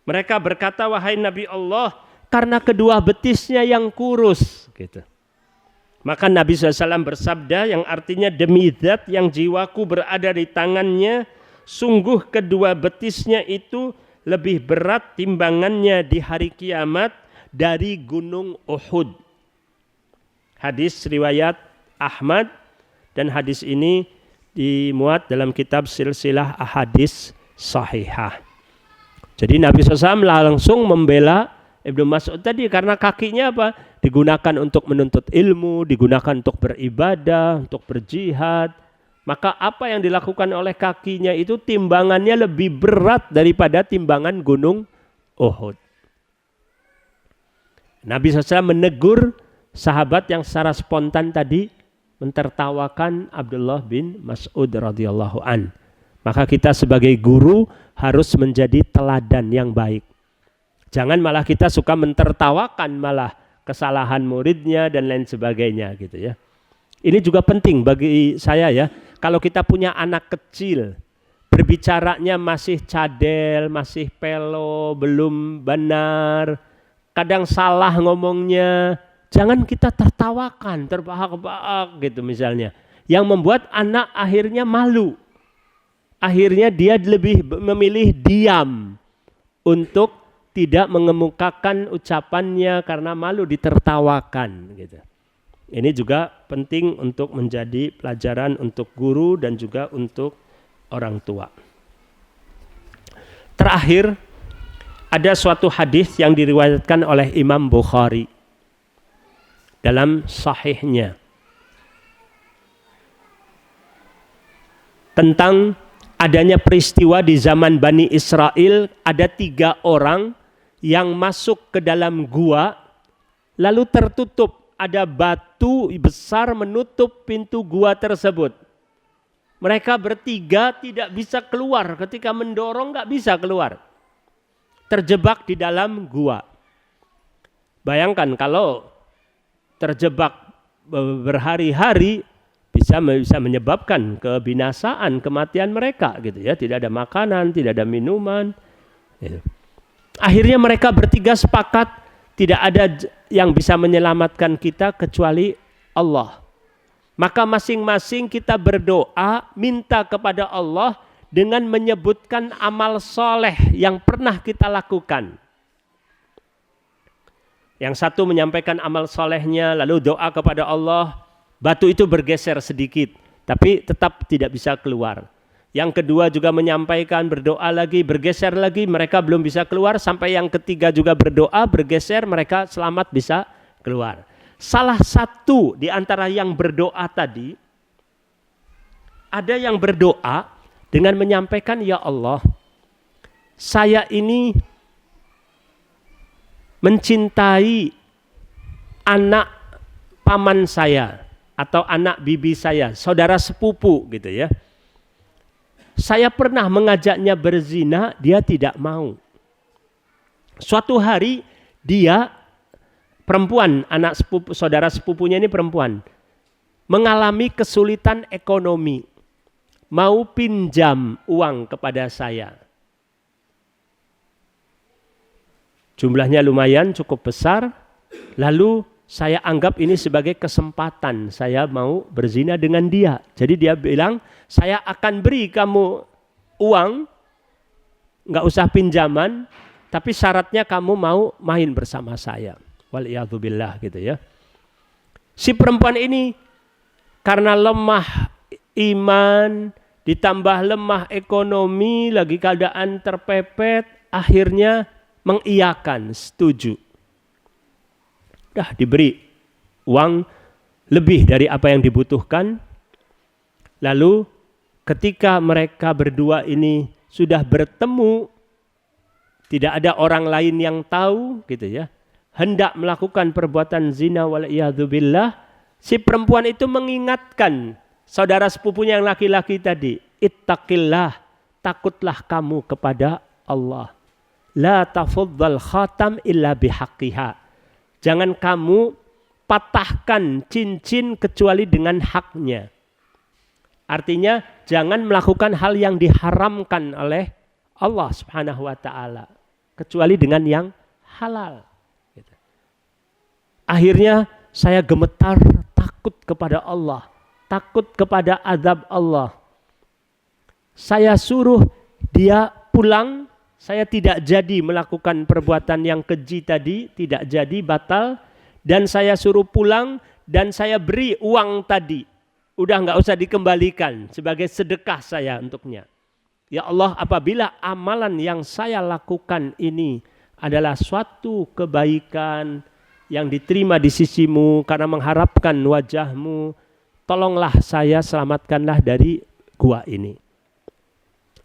Mereka berkata, wahai Nabi Allah, karena kedua betisnya yang kurus. Gitu. Maka Nabi SAW bersabda yang artinya, demi zat yang jiwaku berada di tangannya, sungguh kedua betisnya itu lebih berat timbangannya di hari kiamat dari gunung Uhud. Hadis riwayat Ahmad, dan hadis ini dimuat dalam kitab silsilah ahadits sahihah. Jadi Nabi SAW langsung membela Ibnu Mas'ud tadi karena kakinya apa? Digunakan untuk menuntut ilmu, digunakan untuk beribadah, untuk berjihad. Maka apa yang dilakukan oleh kakinya itu timbangannya lebih berat daripada timbangan gunung Uhud. Nabi SAW menegur sahabat yang secara spontan tadi mentertawakan Abdullah bin Mas'ud radhiyallahu an. Maka kita sebagai guru harus menjadi teladan yang baik. Jangan malah kita suka mentertawakan malah kesalahan muridnya dan lain sebagainya gitu ya. Ini juga penting bagi saya ya. Kalau kita punya anak kecil, berbicaranya masih cadel, masih pelo, belum benar, kadang salah ngomongnya, jangan kita tertawakan, terbahak-bahak gitu misalnya. Yang membuat anak akhirnya malu. Akhirnya dia lebih memilih diam untuk tidak mengemukakan ucapannya karena malu ditertawakan gitu. Ini juga penting untuk menjadi pelajaran untuk guru dan juga untuk orang tua. Terakhir, ada suatu hadis yang diriwayatkan oleh Imam Bukhari dalam sahihnya tentang adanya peristiwa di zaman Bani Israel. Ada 3 orang yang masuk ke dalam gua lalu tertutup, ada batu besar menutup pintu gua tersebut. Mereka bertiga tidak bisa keluar, ketika mendorong nggak bisa keluar, terjebak di dalam gua. Bayangkan kalau terjebak berhari-hari bisa menyebabkan kebinasaan, kematian mereka gitu ya. Tidak ada makanan, tidak ada minuman gitu. Akhirnya mereka bertiga sepakat tidak ada yang bisa menyelamatkan kita kecuali Allah. Maka masing-masing kita berdoa minta kepada Allah dengan menyebutkan amal soleh yang pernah kita lakukan. Yang satu menyampaikan amal solehnya lalu doa kepada Allah, batu itu bergeser sedikit tapi tetap tidak bisa keluar. Yang kedua juga menyampaikan, berdoa lagi, bergeser lagi, mereka belum bisa keluar. Sampai yang ketiga juga berdoa, bergeser, mereka selamat bisa keluar. Salah satu di antara yang berdoa tadi, ada yang berdoa dengan menyampaikan, ya Allah, saya ini mencintai anak paman saya atau anak bibi saya, saudara sepupu gitu ya. Saya pernah mengajaknya berzina, dia tidak mau. Suatu hari dia perempuan, anak sepupu, saudara sepupunya ini perempuan, mengalami kesulitan ekonomi, mau pinjam uang kepada saya. Jumlahnya lumayan cukup besar, lalu saya anggap ini sebagai kesempatan, saya mau berzina dengan dia. Jadi dia bilang, saya akan beri kamu uang, nggak usah pinjaman, tapi syaratnya kamu mau main bersama saya. Waliyadzubillah gitu ya. Si perempuan ini karena lemah iman, ditambah lemah ekonomi, lagi keadaan terpepet, akhirnya mengiyakan, setuju. Dah diberi uang lebih dari apa yang dibutuhkan. Lalu ketika mereka berdua ini sudah bertemu, tidak ada orang lain yang tahu gitu ya, hendak melakukan perbuatan zina waliyadzubillah, si perempuan itu mengingatkan saudara sepupunya yang laki-laki tadi, ittaqillah, takutlah kamu kepada Allah. La tafuddal khatam illa bihaqqiha. Jangan kamu patahkan cincin kecuali dengan haknya. Artinya jangan melakukan hal yang diharamkan oleh Allah Subhanahu wa taala kecuali dengan yang halal. Akhirnya saya gemetar, takut kepada Allah, takut kepada azab Allah. Saya suruh dia pulang. Saya tidak jadi melakukan perbuatan yang keji tadi, tidak jadi, batal. Dan saya suruh pulang dan saya beri uang tadi. Udah nggak usah dikembalikan sebagai sedekah saya untuknya. Ya Allah, apabila amalan yang saya lakukan ini adalah suatu kebaikan yang diterima di sisimu karena mengharapkan wajahmu, tolonglah saya, selamatkanlah dari gua ini.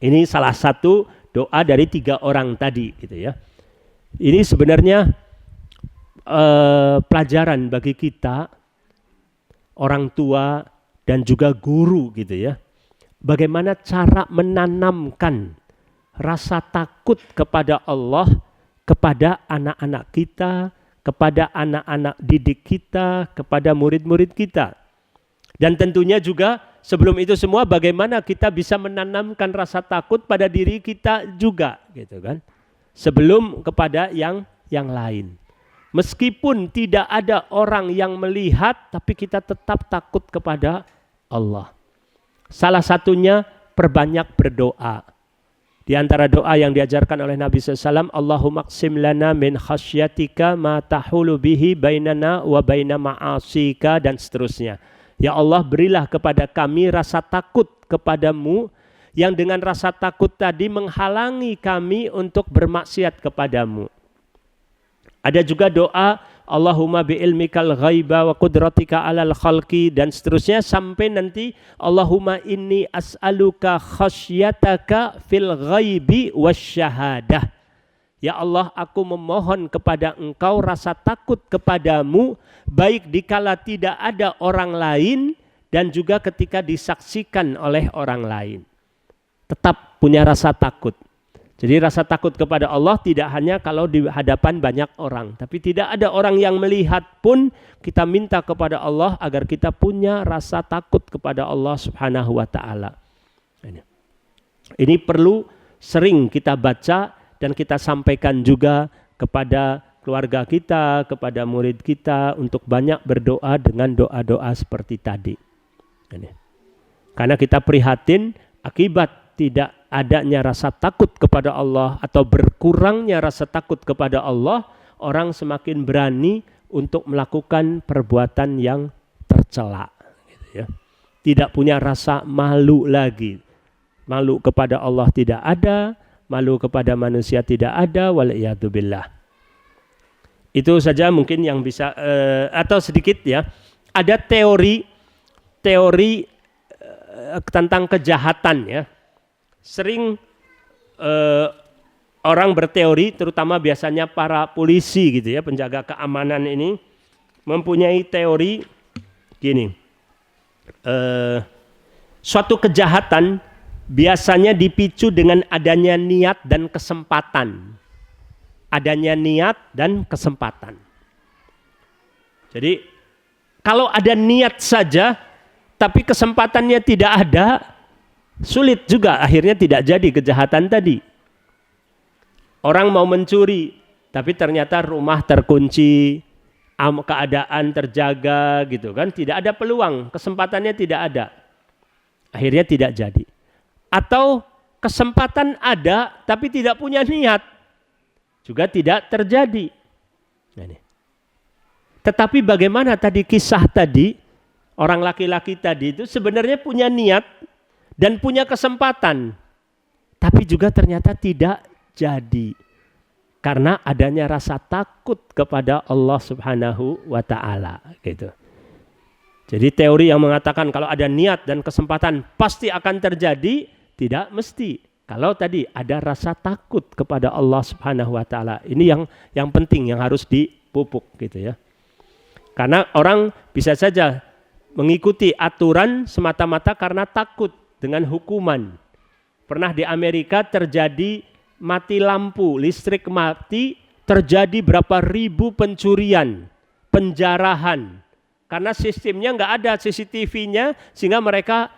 Ini salah satu doa dari 3 orang tadi gitu ya. Ini sebenarnya pelajaran bagi kita orang tua dan juga guru gitu ya. Bagaimana cara menanamkan rasa takut kepada Allah kepada anak-anak kita, kepada anak-anak didik kita, kepada murid-murid kita. Dan tentunya juga sebelum itu semua bagaimana kita bisa menanamkan rasa takut pada diri kita juga gitu kan. Sebelum kepada yang lain. Meskipun tidak ada orang yang melihat tapi kita tetap takut kepada Allah. Salah satunya perbanyak berdoa. Di antara doa yang diajarkan oleh Nabi SAW, Allahumma qsim lana min khasyatika ma tahulu bihi bainana wa baina ma'asika, dan seterusnya. Ya Allah, berilah kepada kami rasa takut kepadamu yang dengan rasa takut tadi menghalangi kami untuk bermaksiat kepadamu. Ada juga doa Allahumma bi'ilmikal ghaiba wa qudratika alal khalqi, dan seterusnya sampai nanti Allahumma inni as'aluka khasyataka fil ghaibi wasyahadah. Ya Allah, aku memohon kepada Engkau rasa takut kepadamu baik dikala tidak ada orang lain dan juga ketika disaksikan oleh orang lain. Tetap punya rasa takut. Jadi rasa takut kepada Allah tidak hanya kalau di hadapan banyak orang, tapi tidak ada orang yang melihat pun kita minta kepada Allah agar kita punya rasa takut kepada Allah Subhanahu wa taala. Ini perlu sering kita baca dan kita sampaikan juga kepada keluarga kita, kepada murid kita untuk banyak berdoa dengan doa-doa seperti tadi. Karena kita prihatin akibat tidak adanya rasa takut kepada Allah atau berkurangnya rasa takut kepada Allah, orang semakin berani untuk melakukan perbuatan yang tercela. Gitu ya. Tidak punya rasa malu lagi. Malu kepada Allah tidak ada, malu kepada manusia tidak ada, waliyadzubillah. Itu saja mungkin yang bisa, atau sedikit ya, ada teori tentang kejahatan ya. Sering orang berteori, terutama biasanya para polisi gitu ya, penjaga keamanan ini, mempunyai teori gini, suatu kejahatan biasanya dipicu dengan adanya niat dan kesempatan. Adanya niat dan kesempatan. Jadi kalau ada niat saja tapi kesempatannya tidak ada, sulit juga akhirnya tidak jadi kejahatan tadi. Orang mau mencuri tapi ternyata rumah terkunci, keadaan terjaga gitu kan, tidak ada peluang, kesempatannya tidak ada. Akhirnya tidak jadi. Atau kesempatan ada tapi tidak punya niat, juga tidak terjadi. Nah, ini. Tetapi bagaimana tadi kisah tadi, orang laki-laki tadi itu sebenarnya punya niat dan punya kesempatan, tapi juga ternyata tidak jadi. Karena adanya rasa takut kepada Allah Subhanahu wa Ta'ala gitu. Jadi teori yang mengatakan kalau ada niat dan kesempatan pasti akan terjadi, tidak mesti. Kalau tadi ada rasa takut kepada Allah Subhanahu wa Ta'ala. Ini yang penting, yang harus dipupuk gitu ya. Karena orang bisa saja mengikuti aturan semata-mata karena takut dengan hukuman. Pernah di Amerika terjadi mati lampu, listrik mati, terjadi berapa ribu pencurian, penjarahan. Karena sistemnya nggak ada CCTV-nya, sehingga mereka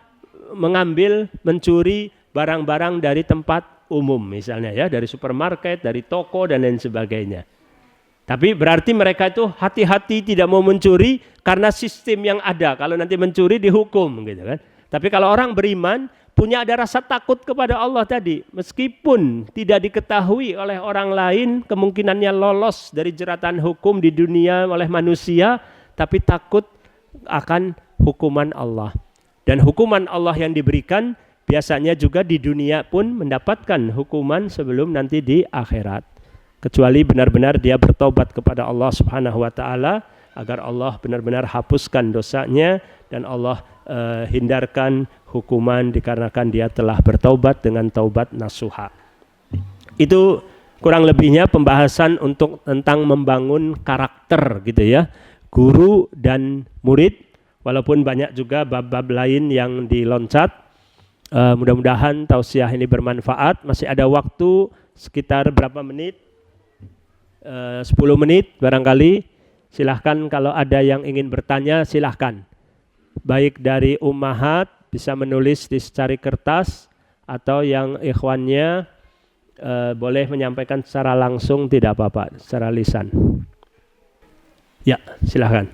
mengambil, mencuri barang-barang dari tempat umum misalnya ya, dari supermarket, dari toko dan lain sebagainya. Tapi berarti mereka itu hati-hati tidak mau mencuri karena sistem yang ada. Kalau nanti mencuri dihukum gitu kan. Tapi kalau orang beriman punya ada rasa takut kepada Allah tadi, meskipun tidak diketahui oleh orang lain, kemungkinannya lolos dari jeratan hukum di dunia oleh manusia, tapi takut akan hukuman Allah. Dan hukuman Allah yang diberikan biasanya juga di dunia pun mendapatkan hukuman sebelum nanti di akhirat. Kecuali benar-benar dia bertobat kepada Allah Subhanahu wa Ta'ala, agar Allah benar-benar hapuskan dosanya dan Allah hindarkan hukuman dikarenakan dia telah bertaubat dengan taubat nasuha. Itu kurang lebihnya pembahasan untuk tentang membangun karakter gitu ya, guru dan murid. Walaupun banyak juga bab-bab lain yang diloncat. Mudah-mudahan tausiah ini bermanfaat. Masih ada waktu sekitar berapa menit? 10 menit barangkali. Silahkan kalau ada yang ingin bertanya silahkan. Baik dari ummahat bisa menulis di secari kertas, atau yang ikhwannya boleh menyampaikan secara langsung, tidak apa-apa, secara lisan. Ya, silahkan.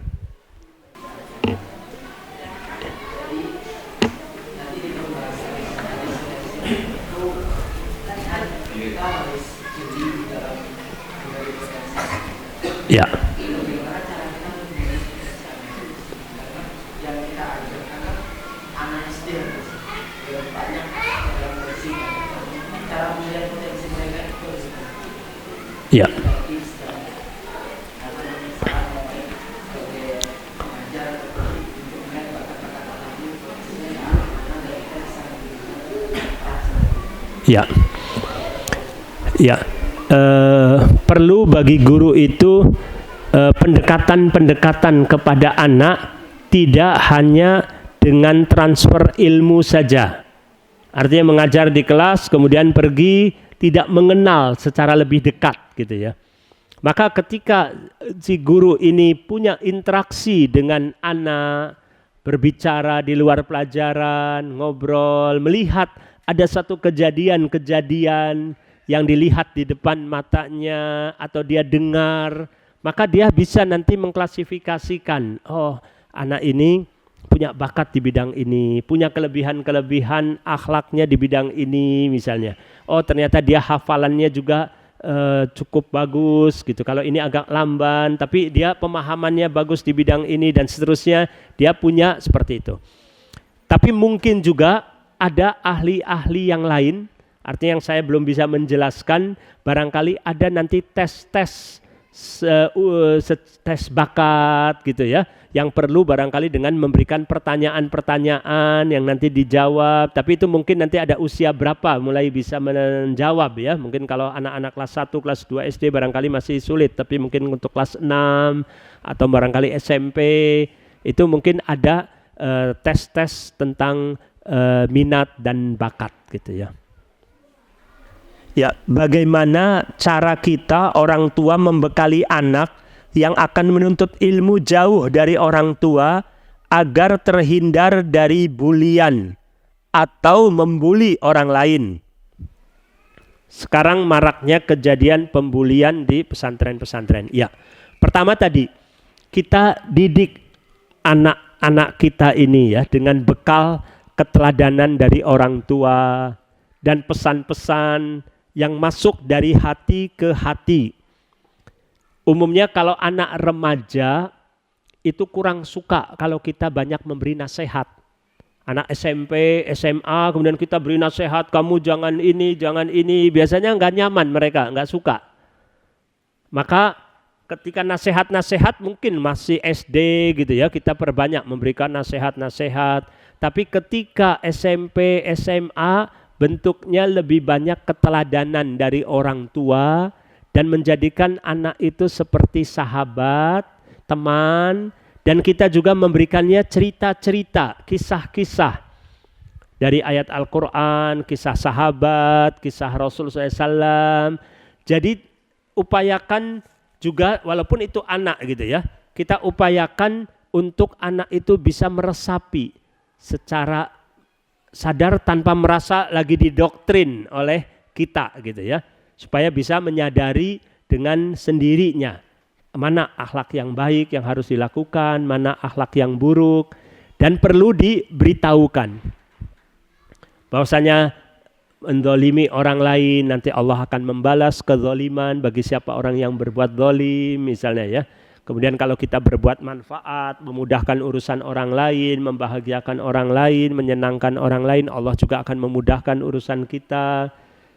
Ya. Ya. Ya. Ya. Perlu bagi guru itu pendekatan-pendekatan kepada anak tidak hanya dengan transfer ilmu saja. Artinya mengajar di kelas kemudian pergi tidak mengenal secara lebih dekat gitu ya. Maka ketika si guru ini punya interaksi dengan anak, berbicara di luar pelajaran, ngobrol, melihat ada satu kejadian-kejadian yang dilihat di depan matanya atau dia dengar, maka dia bisa nanti mengklasifikasikan, oh anak ini punya bakat di bidang ini, punya kelebihan-kelebihan akhlaknya di bidang ini misalnya. Oh ternyata dia hafalannya juga cukup bagus gitu. Kalau ini agak lamban, tapi dia pemahamannya bagus di bidang ini dan seterusnya. Dia punya seperti itu. Tapi mungkin juga ada ahli-ahli yang lain. Artinya yang saya belum bisa menjelaskan, barangkali ada nanti tes-tes tes bakat gitu ya, yang perlu barangkali dengan memberikan pertanyaan-pertanyaan yang nanti dijawab, tapi itu mungkin nanti ada usia berapa mulai bisa menjawab ya. Mungkin kalau anak-anak kelas 1, kelas 2 SD barangkali masih sulit, tapi mungkin untuk kelas 6 atau barangkali SMP itu mungkin ada tes-tes tentang minat dan bakat gitu ya. Ya, bagaimana cara kita orang tua membekali anak yang akan menuntut ilmu jauh dari orang tua agar terhindar dari bulian atau membuli orang lain. Sekarang maraknya kejadian pembulian di pesantren-pesantren. Ya, pertama tadi kita didik anak-anak kita ini ya dengan bekal keteladanan dari orang tua dan pesan-pesan yang masuk dari hati ke hati. Umumnya kalau anak remaja itu kurang suka kalau kita banyak memberi nasihat. Anak SMP, SMA, kemudian kita beri nasihat, kamu jangan ini, biasanya nggak nyaman mereka, nggak suka. Maka ketika nasihat-nasihat mungkin masih SD gitu ya, kita perbanyak memberikan nasihat-nasihat. Tapi ketika SMP, SMA, bentuknya lebih banyak keteladanan dari orang tua dan menjadikan anak itu seperti sahabat, teman, dan kita juga memberikannya cerita-cerita, kisah-kisah dari ayat Al-Quran, kisah sahabat, kisah Rasul SAW. Jadi upayakan juga walaupun itu anak gitu ya, kita upayakan untuk anak itu bisa meresapi secara sadar tanpa merasa lagi didoktrin oleh kita gitu ya, supaya bisa menyadari dengan sendirinya mana akhlak yang baik yang harus dilakukan, mana akhlak yang buruk, dan perlu diberitahukan bahwasanya menzalimi orang lain nanti Allah akan membalas kezaliman bagi siapa orang yang berbuat zalim misalnya ya. Kemudian kalau kita berbuat manfaat, memudahkan urusan orang lain, membahagiakan orang lain, menyenangkan orang lain, Allah juga akan memudahkan urusan kita.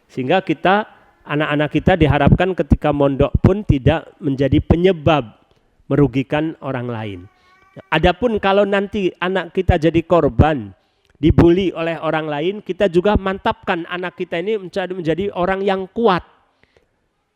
Sehingga kita, anak-anak kita diharapkan ketika mondok pun tidak menjadi penyebab merugikan orang lain. Adapun kalau nanti anak kita jadi korban, dibully oleh orang lain, kita juga mantapkan anak kita ini menjadi orang yang kuat.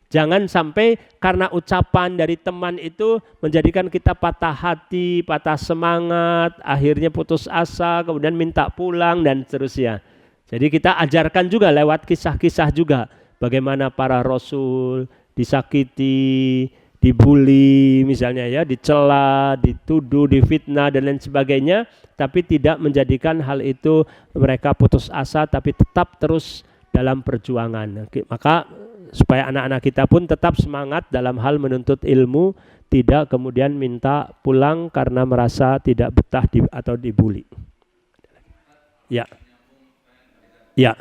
Jangan sampai karena ucapan dari teman itu menjadikan kita patah hati, patah semangat, akhirnya putus asa, kemudian minta pulang dan seterusnya. Jadi kita ajarkan juga lewat kisah-kisah juga bagaimana para rasul disakiti, dibully misalnya ya, dicela, dituduh, difitnah dan lain sebagainya, tapi tidak menjadikan hal itu mereka putus asa tapi tetap terus dalam perjuangan. Maka supaya anak-anak kita pun tetap semangat dalam hal menuntut ilmu, tidak kemudian minta pulang karena merasa tidak betah atau dibully. Ya. Ya.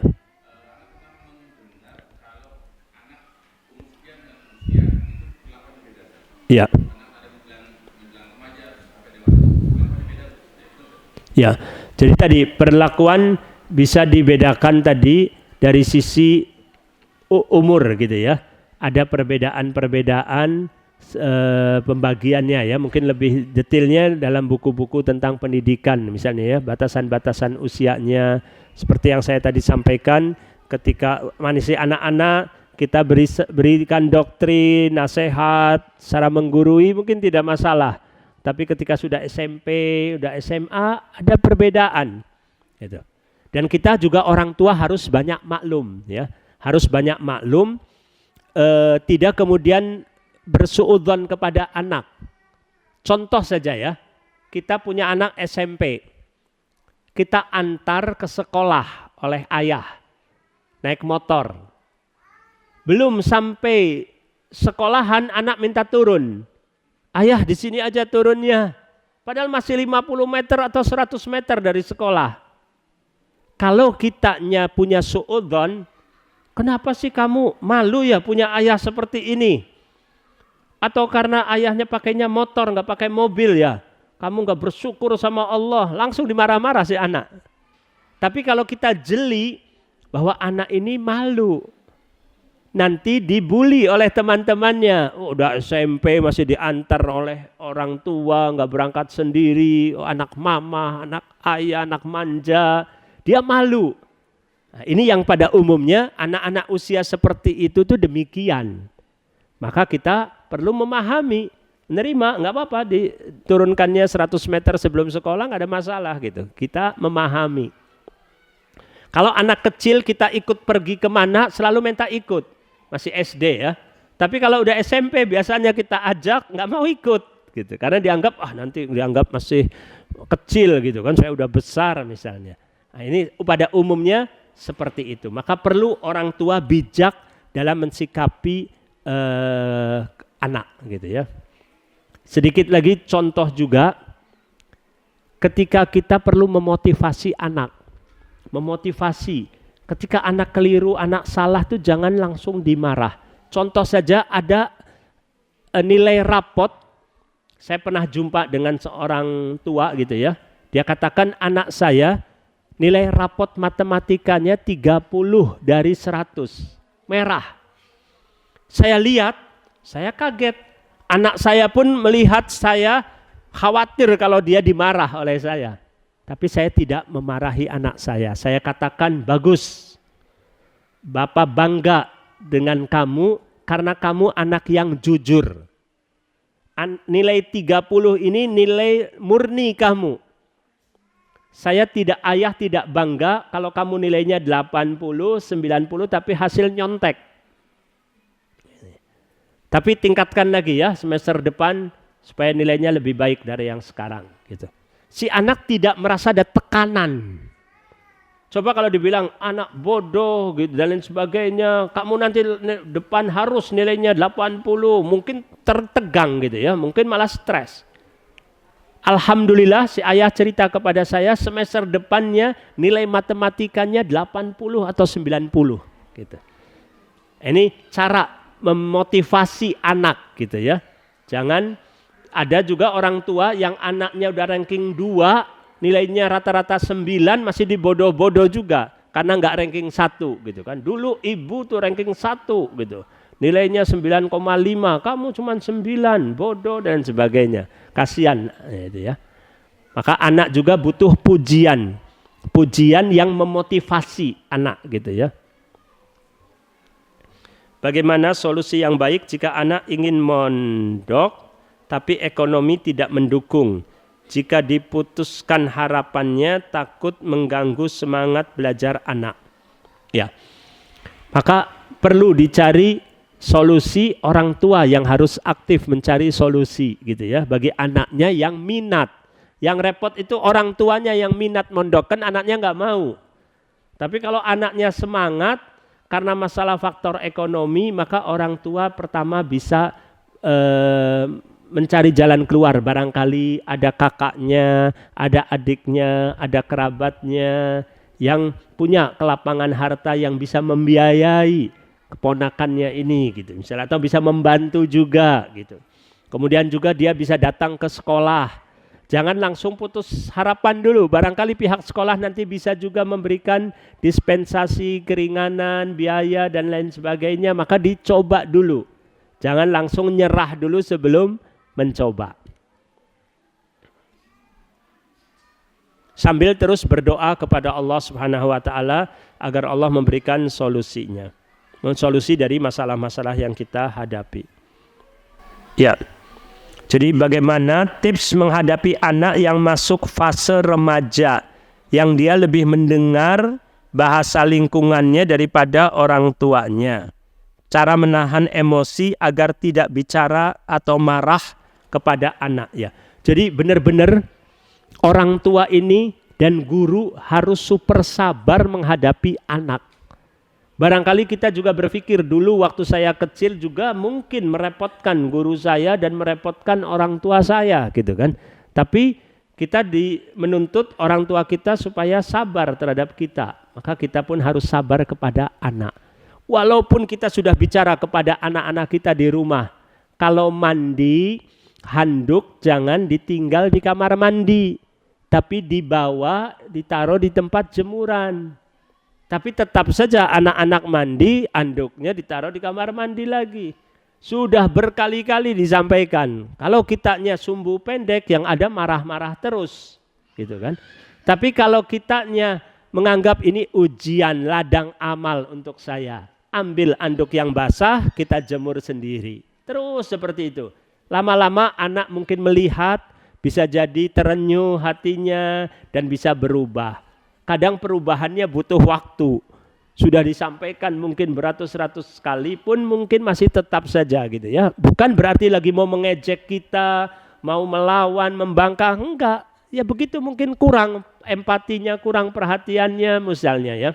Ya. Ya. Jadi tadi perlakuan bisa dibedakan tadi dari sisi umur gitu ya. Ada perbedaan-perbedaan pembagiannya ya, mungkin lebih detailnya dalam buku-buku tentang pendidikan misalnya ya, batasan-batasan usianya seperti yang saya tadi sampaikan. Ketika masih anak-anak kita berikan doktrin, nasihat secara menggurui mungkin tidak masalah, tapi ketika sudah SMP, sudah SMA ada perbedaan gitu. Dan kita juga orang tua harus banyak maklum ya. Harus banyak maklum, tidak kemudian bersuudzon kepada anak. Contoh saja ya, kita punya anak SMP, kita antar ke sekolah oleh ayah, naik motor. Belum sampai sekolahan anak minta turun. Ayah di sini aja turunnya, padahal masih 50 meter atau 100 meter dari sekolah. Kalau kitanya punya suudzon, kenapa sih kamu malu ya punya ayah seperti ini? Atau karena ayahnya pakainya motor, nggak pakai mobil ya? Kamu nggak bersyukur sama Allah, langsung dimarah-marah si anak. Tapi kalau kita jeli bahwa anak ini malu, nanti dibully oleh teman-temannya. Oh, udah SMP masih diantar oleh orang tua, nggak berangkat sendiri, oh, anak mama, anak ayah, anak manja, dia malu. Nah, ini yang pada umumnya anak-anak usia seperti itu tuh demikian. Maka kita perlu memahami, menerima, nggak apa-apa diturunkannya 100 meter sebelum sekolah, nggak ada masalah gitu. Kita memahami. Kalau anak kecil kita ikut pergi kemana selalu minta ikut, masih SD ya. Tapi kalau udah SMP biasanya kita ajak nggak mau ikut gitu, karena dianggap nanti dianggap masih kecil gitu kan, saya udah besar misalnya. Nah, ini pada umumnya seperti itu. Maka perlu orang tua bijak dalam mensikapi anak gitu ya. Sedikit lagi contoh juga, ketika kita perlu memotivasi anak. Memotivasi, ketika anak keliru, anak salah tuh jangan langsung dimarah. Contoh saja ada nilai rapot, saya pernah jumpa dengan seorang tua gitu ya. Dia katakan anak saya nilai rapot matematikanya 30 dari 100, merah. Saya lihat, saya kaget. Anak saya pun melihat saya khawatir kalau dia dimarah oleh saya. Tapi saya tidak memarahi anak saya. Saya katakan, bagus. Bapak bangga dengan kamu karena kamu anak yang jujur. Nilai 30 ini nilai murni kamu. Ayah tidak bangga kalau kamu nilainya 80, 90 tapi hasil nyontek. Tapi tingkatkan lagi ya semester depan supaya nilainya lebih baik dari yang sekarang gitu. Si anak tidak merasa ada tekanan. Coba kalau dibilang anak bodoh gitu dan lain sebagainya, kamu nanti depan harus nilainya 80, mungkin tertegang gitu ya, mungkin malah stres. Alhamdulillah si ayah cerita kepada saya semester depannya nilai matematikanya 80 atau 90 gitu. Ini cara memotivasi anak gitu ya. Jangan. Ada juga orang tua yang anaknya udah ranking 2, nilainya rata-rata 9, masih dibodoh-bodoh juga karena nggak ranking 1 gitu kan. Dulu ibu tuh ranking 1 gitu, nilainya 9,5, kamu cuma 9, bodoh dan sebagainya. Kasihan itu ya. Maka anak juga butuh pujian yang memotivasi anak gitu ya. Bagaimana solusi yang baik jika anak ingin mondok tapi ekonomi tidak mendukung? Jika diputuskan harapannya takut mengganggu semangat belajar anak. Ya. Maka perlu dicari solusi, orang tua yang harus aktif mencari solusi gitu ya bagi anaknya yang minat. Yang repot itu orang tuanya yang minat mondok, kan anaknya nggak mau. Tapi kalau anaknya semangat karena masalah faktor ekonomi, maka orang tua pertama bisa mencari jalan keluar. Barangkali ada kakaknya, ada adiknya, ada kerabatnya yang punya kelapangan harta yang bisa membiayai keponakannya ini gitu misalnya, atau bisa membantu juga gitu. Kemudian juga dia bisa datang ke sekolah. Jangan langsung putus harapan dulu. Barangkali pihak sekolah nanti bisa juga memberikan dispensasi, keringanan, biaya dan lain sebagainya, maka dicoba dulu. Jangan langsung nyerah dulu sebelum mencoba. Sambil terus berdoa kepada Allah Subhanahu wa taala agar Allah memberikan solusinya. Solusi dari masalah-masalah yang kita hadapi. Ya. Jadi bagaimana tips menghadapi anak yang masuk fase remaja, yang dia lebih mendengar bahasa lingkungannya daripada orang tuanya. Cara menahan emosi agar tidak bicara atau marah kepada anak ya. Jadi benar-benar orang tua ini dan guru harus super sabar menghadapi anak. Barangkali kita juga berpikir dulu waktu saya kecil juga mungkin merepotkan guru saya dan merepotkan orang tua saya gitu kan. Tapi kita menuntut orang tua kita supaya sabar terhadap kita. Maka kita pun harus sabar kepada anak. Walaupun kita sudah bicara kepada anak-anak kita di rumah, kalau mandi, handuk jangan ditinggal di kamar mandi, tapi dibawa, ditaruh di tempat jemuran. Tapi tetap saja anak-anak mandi, anduknya ditaruh di kamar mandi lagi. Sudah berkali-kali disampaikan, kalau kitanya sumbu pendek yang ada marah-marah terus, gitu kan. Tapi kalau kitanya menganggap ini ujian ladang amal untuk saya, ambil anduk yang basah, kita jemur sendiri. Terus seperti itu. Lama-lama anak mungkin melihat, bisa jadi terenyuh hatinya dan bisa berubah. Kadang perubahannya butuh waktu. Sudah disampaikan mungkin beratus-ratus kali pun mungkin masih tetap saja gitu ya. Bukan berarti lagi mau mengejek kita, mau melawan, membangkang, enggak. Ya begitu mungkin kurang empatinya, kurang perhatiannya misalnya ya.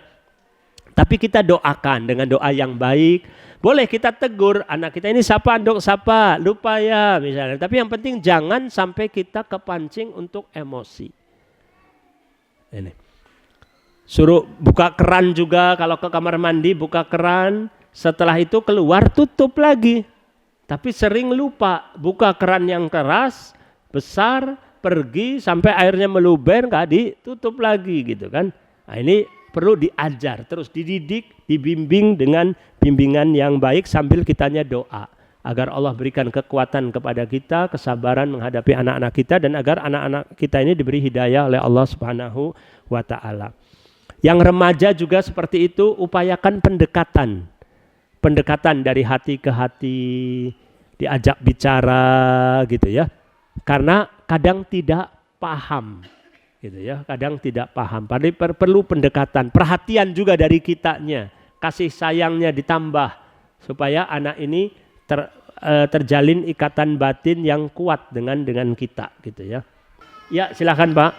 Tapi kita doakan dengan doa yang baik. Boleh kita tegur anak kita ini siapa anduk siapa, lupa ya misalnya. Tapi yang penting jangan sampai kita kepancing untuk emosi. Ini. Suruh buka keran juga, kalau ke kamar mandi buka keran, setelah itu keluar tutup lagi. Tapi sering lupa, buka keran yang keras, besar, pergi sampai airnya meluber, nggak ditutup lagi gitu kan. Nah ini perlu diajar, terus dididik, dibimbing dengan bimbingan yang baik sambil kitanya doa. Agar Allah berikan kekuatan kepada kita, kesabaran menghadapi anak-anak kita, dan agar anak-anak kita ini diberi hidayah oleh Allah Subhanahu wa Ta'ala. Yang remaja juga seperti itu, upayakan pendekatan. Pendekatan dari hati ke hati, diajak bicara gitu ya. Karena kadang tidak paham gitu ya, kadang tidak paham. Perlu pendekatan, perhatian juga dari kitanya, kasih sayangnya ditambah supaya anak ini terjalin ikatan batin yang kuat dengan kita gitu ya. Ya, silakan Pak.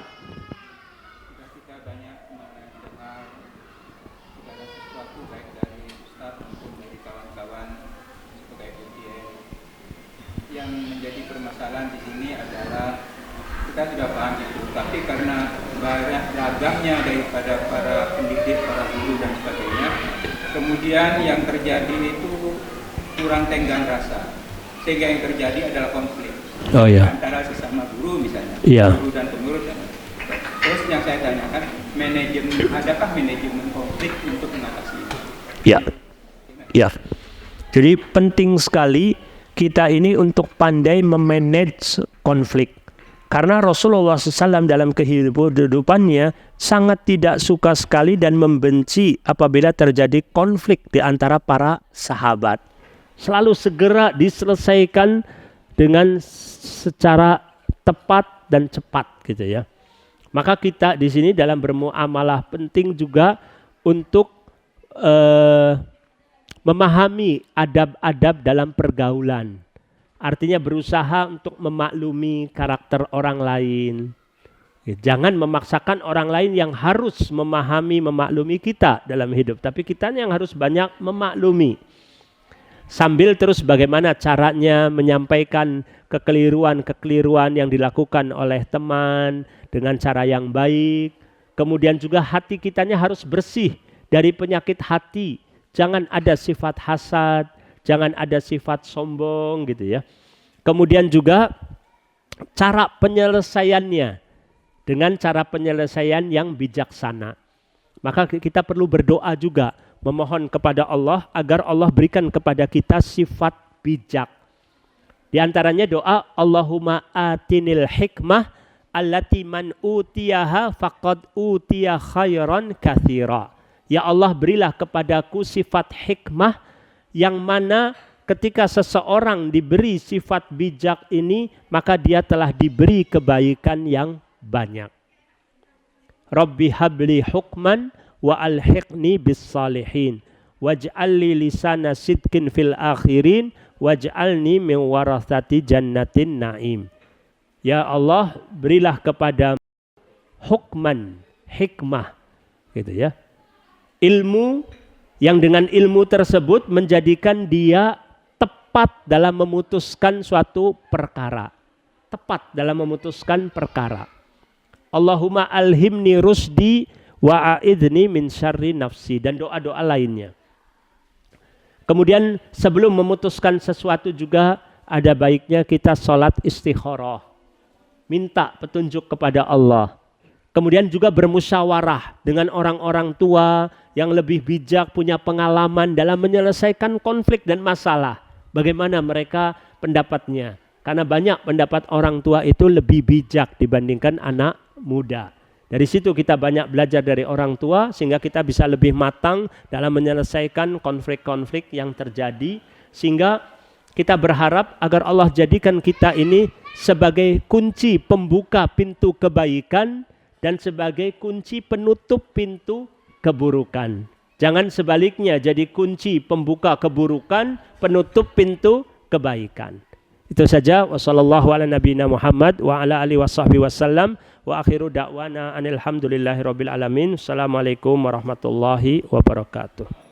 Yang menjadi permasalahan di sini adalah kita sudah paham itu, tapi karena beragamnya daripada para pendidik, para guru dan sebagainya, kemudian yang terjadi itu kurang tenggang rasa, sehingga yang terjadi adalah konflik antara sesama guru misalnya, guru dan pengurus. Terus yang saya tanyakan, adakah manajemen konflik untuk mengatasi itu? Ya. Jadi penting sekali kita ini untuk pandai memanage konflik. Karena Rasulullah SAW dalam kehidupannya sangat tidak suka sekali dan membenci apabila terjadi konflik di antara para sahabat. Selalu segera diselesaikan dengan secara tepat dan cepat gitu ya. Maka kita di sini dalam bermuamalah penting juga untuk memahami adab-adab dalam pergaulan. Artinya berusaha untuk memaklumi karakter orang lain. Jangan memaksakan orang lain yang harus memaklumi kita dalam hidup. Tapi kita yang harus banyak memaklumi. Sambil terus bagaimana caranya menyampaikan kekeliruan-kekeliruan yang dilakukan oleh teman dengan cara yang baik. Kemudian juga hati kitanya harus bersih dari penyakit hati. Jangan ada sifat hasad, jangan ada sifat sombong gitu ya. Kemudian juga cara penyelesaiannya dengan cara penyelesaian yang bijaksana. Maka kita perlu berdoa juga, memohon kepada Allah agar Allah berikan kepada kita sifat bijak. Di antaranya doa, Allahumma atinil hikmah allati man utiyaha faqad utiya khairan katsira. Ya Allah, berilah kepadaku sifat hikmah yang mana ketika seseorang diberi sifat bijak ini, maka dia telah diberi kebaikan yang banyak. Rabbi habli hukman wa alhiqni bis salihin waj'alli lisana sidqin fil akhirin waj'alni min warathati jannatin naim. Ya Allah, berilah kepada hukman, hikmah gitu ya. Ilmu yang dengan ilmu tersebut menjadikan dia tepat dalam memutuskan suatu perkara. Tepat dalam memutuskan perkara. Allahumma alhimni rusdi wa a'idni min syarri nafsi, dan doa-doa lainnya. Kemudian sebelum memutuskan sesuatu juga ada baiknya kita sholat istikharah. Minta petunjuk kepada Allah. Kemudian juga bermusyawarah dengan orang-orang tua yang lebih bijak, punya pengalaman dalam menyelesaikan konflik dan masalah. Bagaimana mereka pendapatnya? Karena banyak pendapat orang tua itu lebih bijak dibandingkan anak muda. Dari situ kita banyak belajar dari orang tua sehingga kita bisa lebih matang dalam menyelesaikan konflik-konflik yang terjadi. Sehingga kita berharap agar Allah jadikan kita ini sebagai kunci pembuka pintu kebaikan dan sebagai kunci penutup pintu keburukan. Jangan sebaliknya jadi kunci pembuka keburukan, penutup pintu kebaikan. Itu saja. Wassallallahu ala nabiyina Muhammad wa ala alihi washabbihi wasallam wa akhiru da'wana anil hamdulillahi rabbil alamin. Assalamualaikum warahmatullahi wabarakatuh.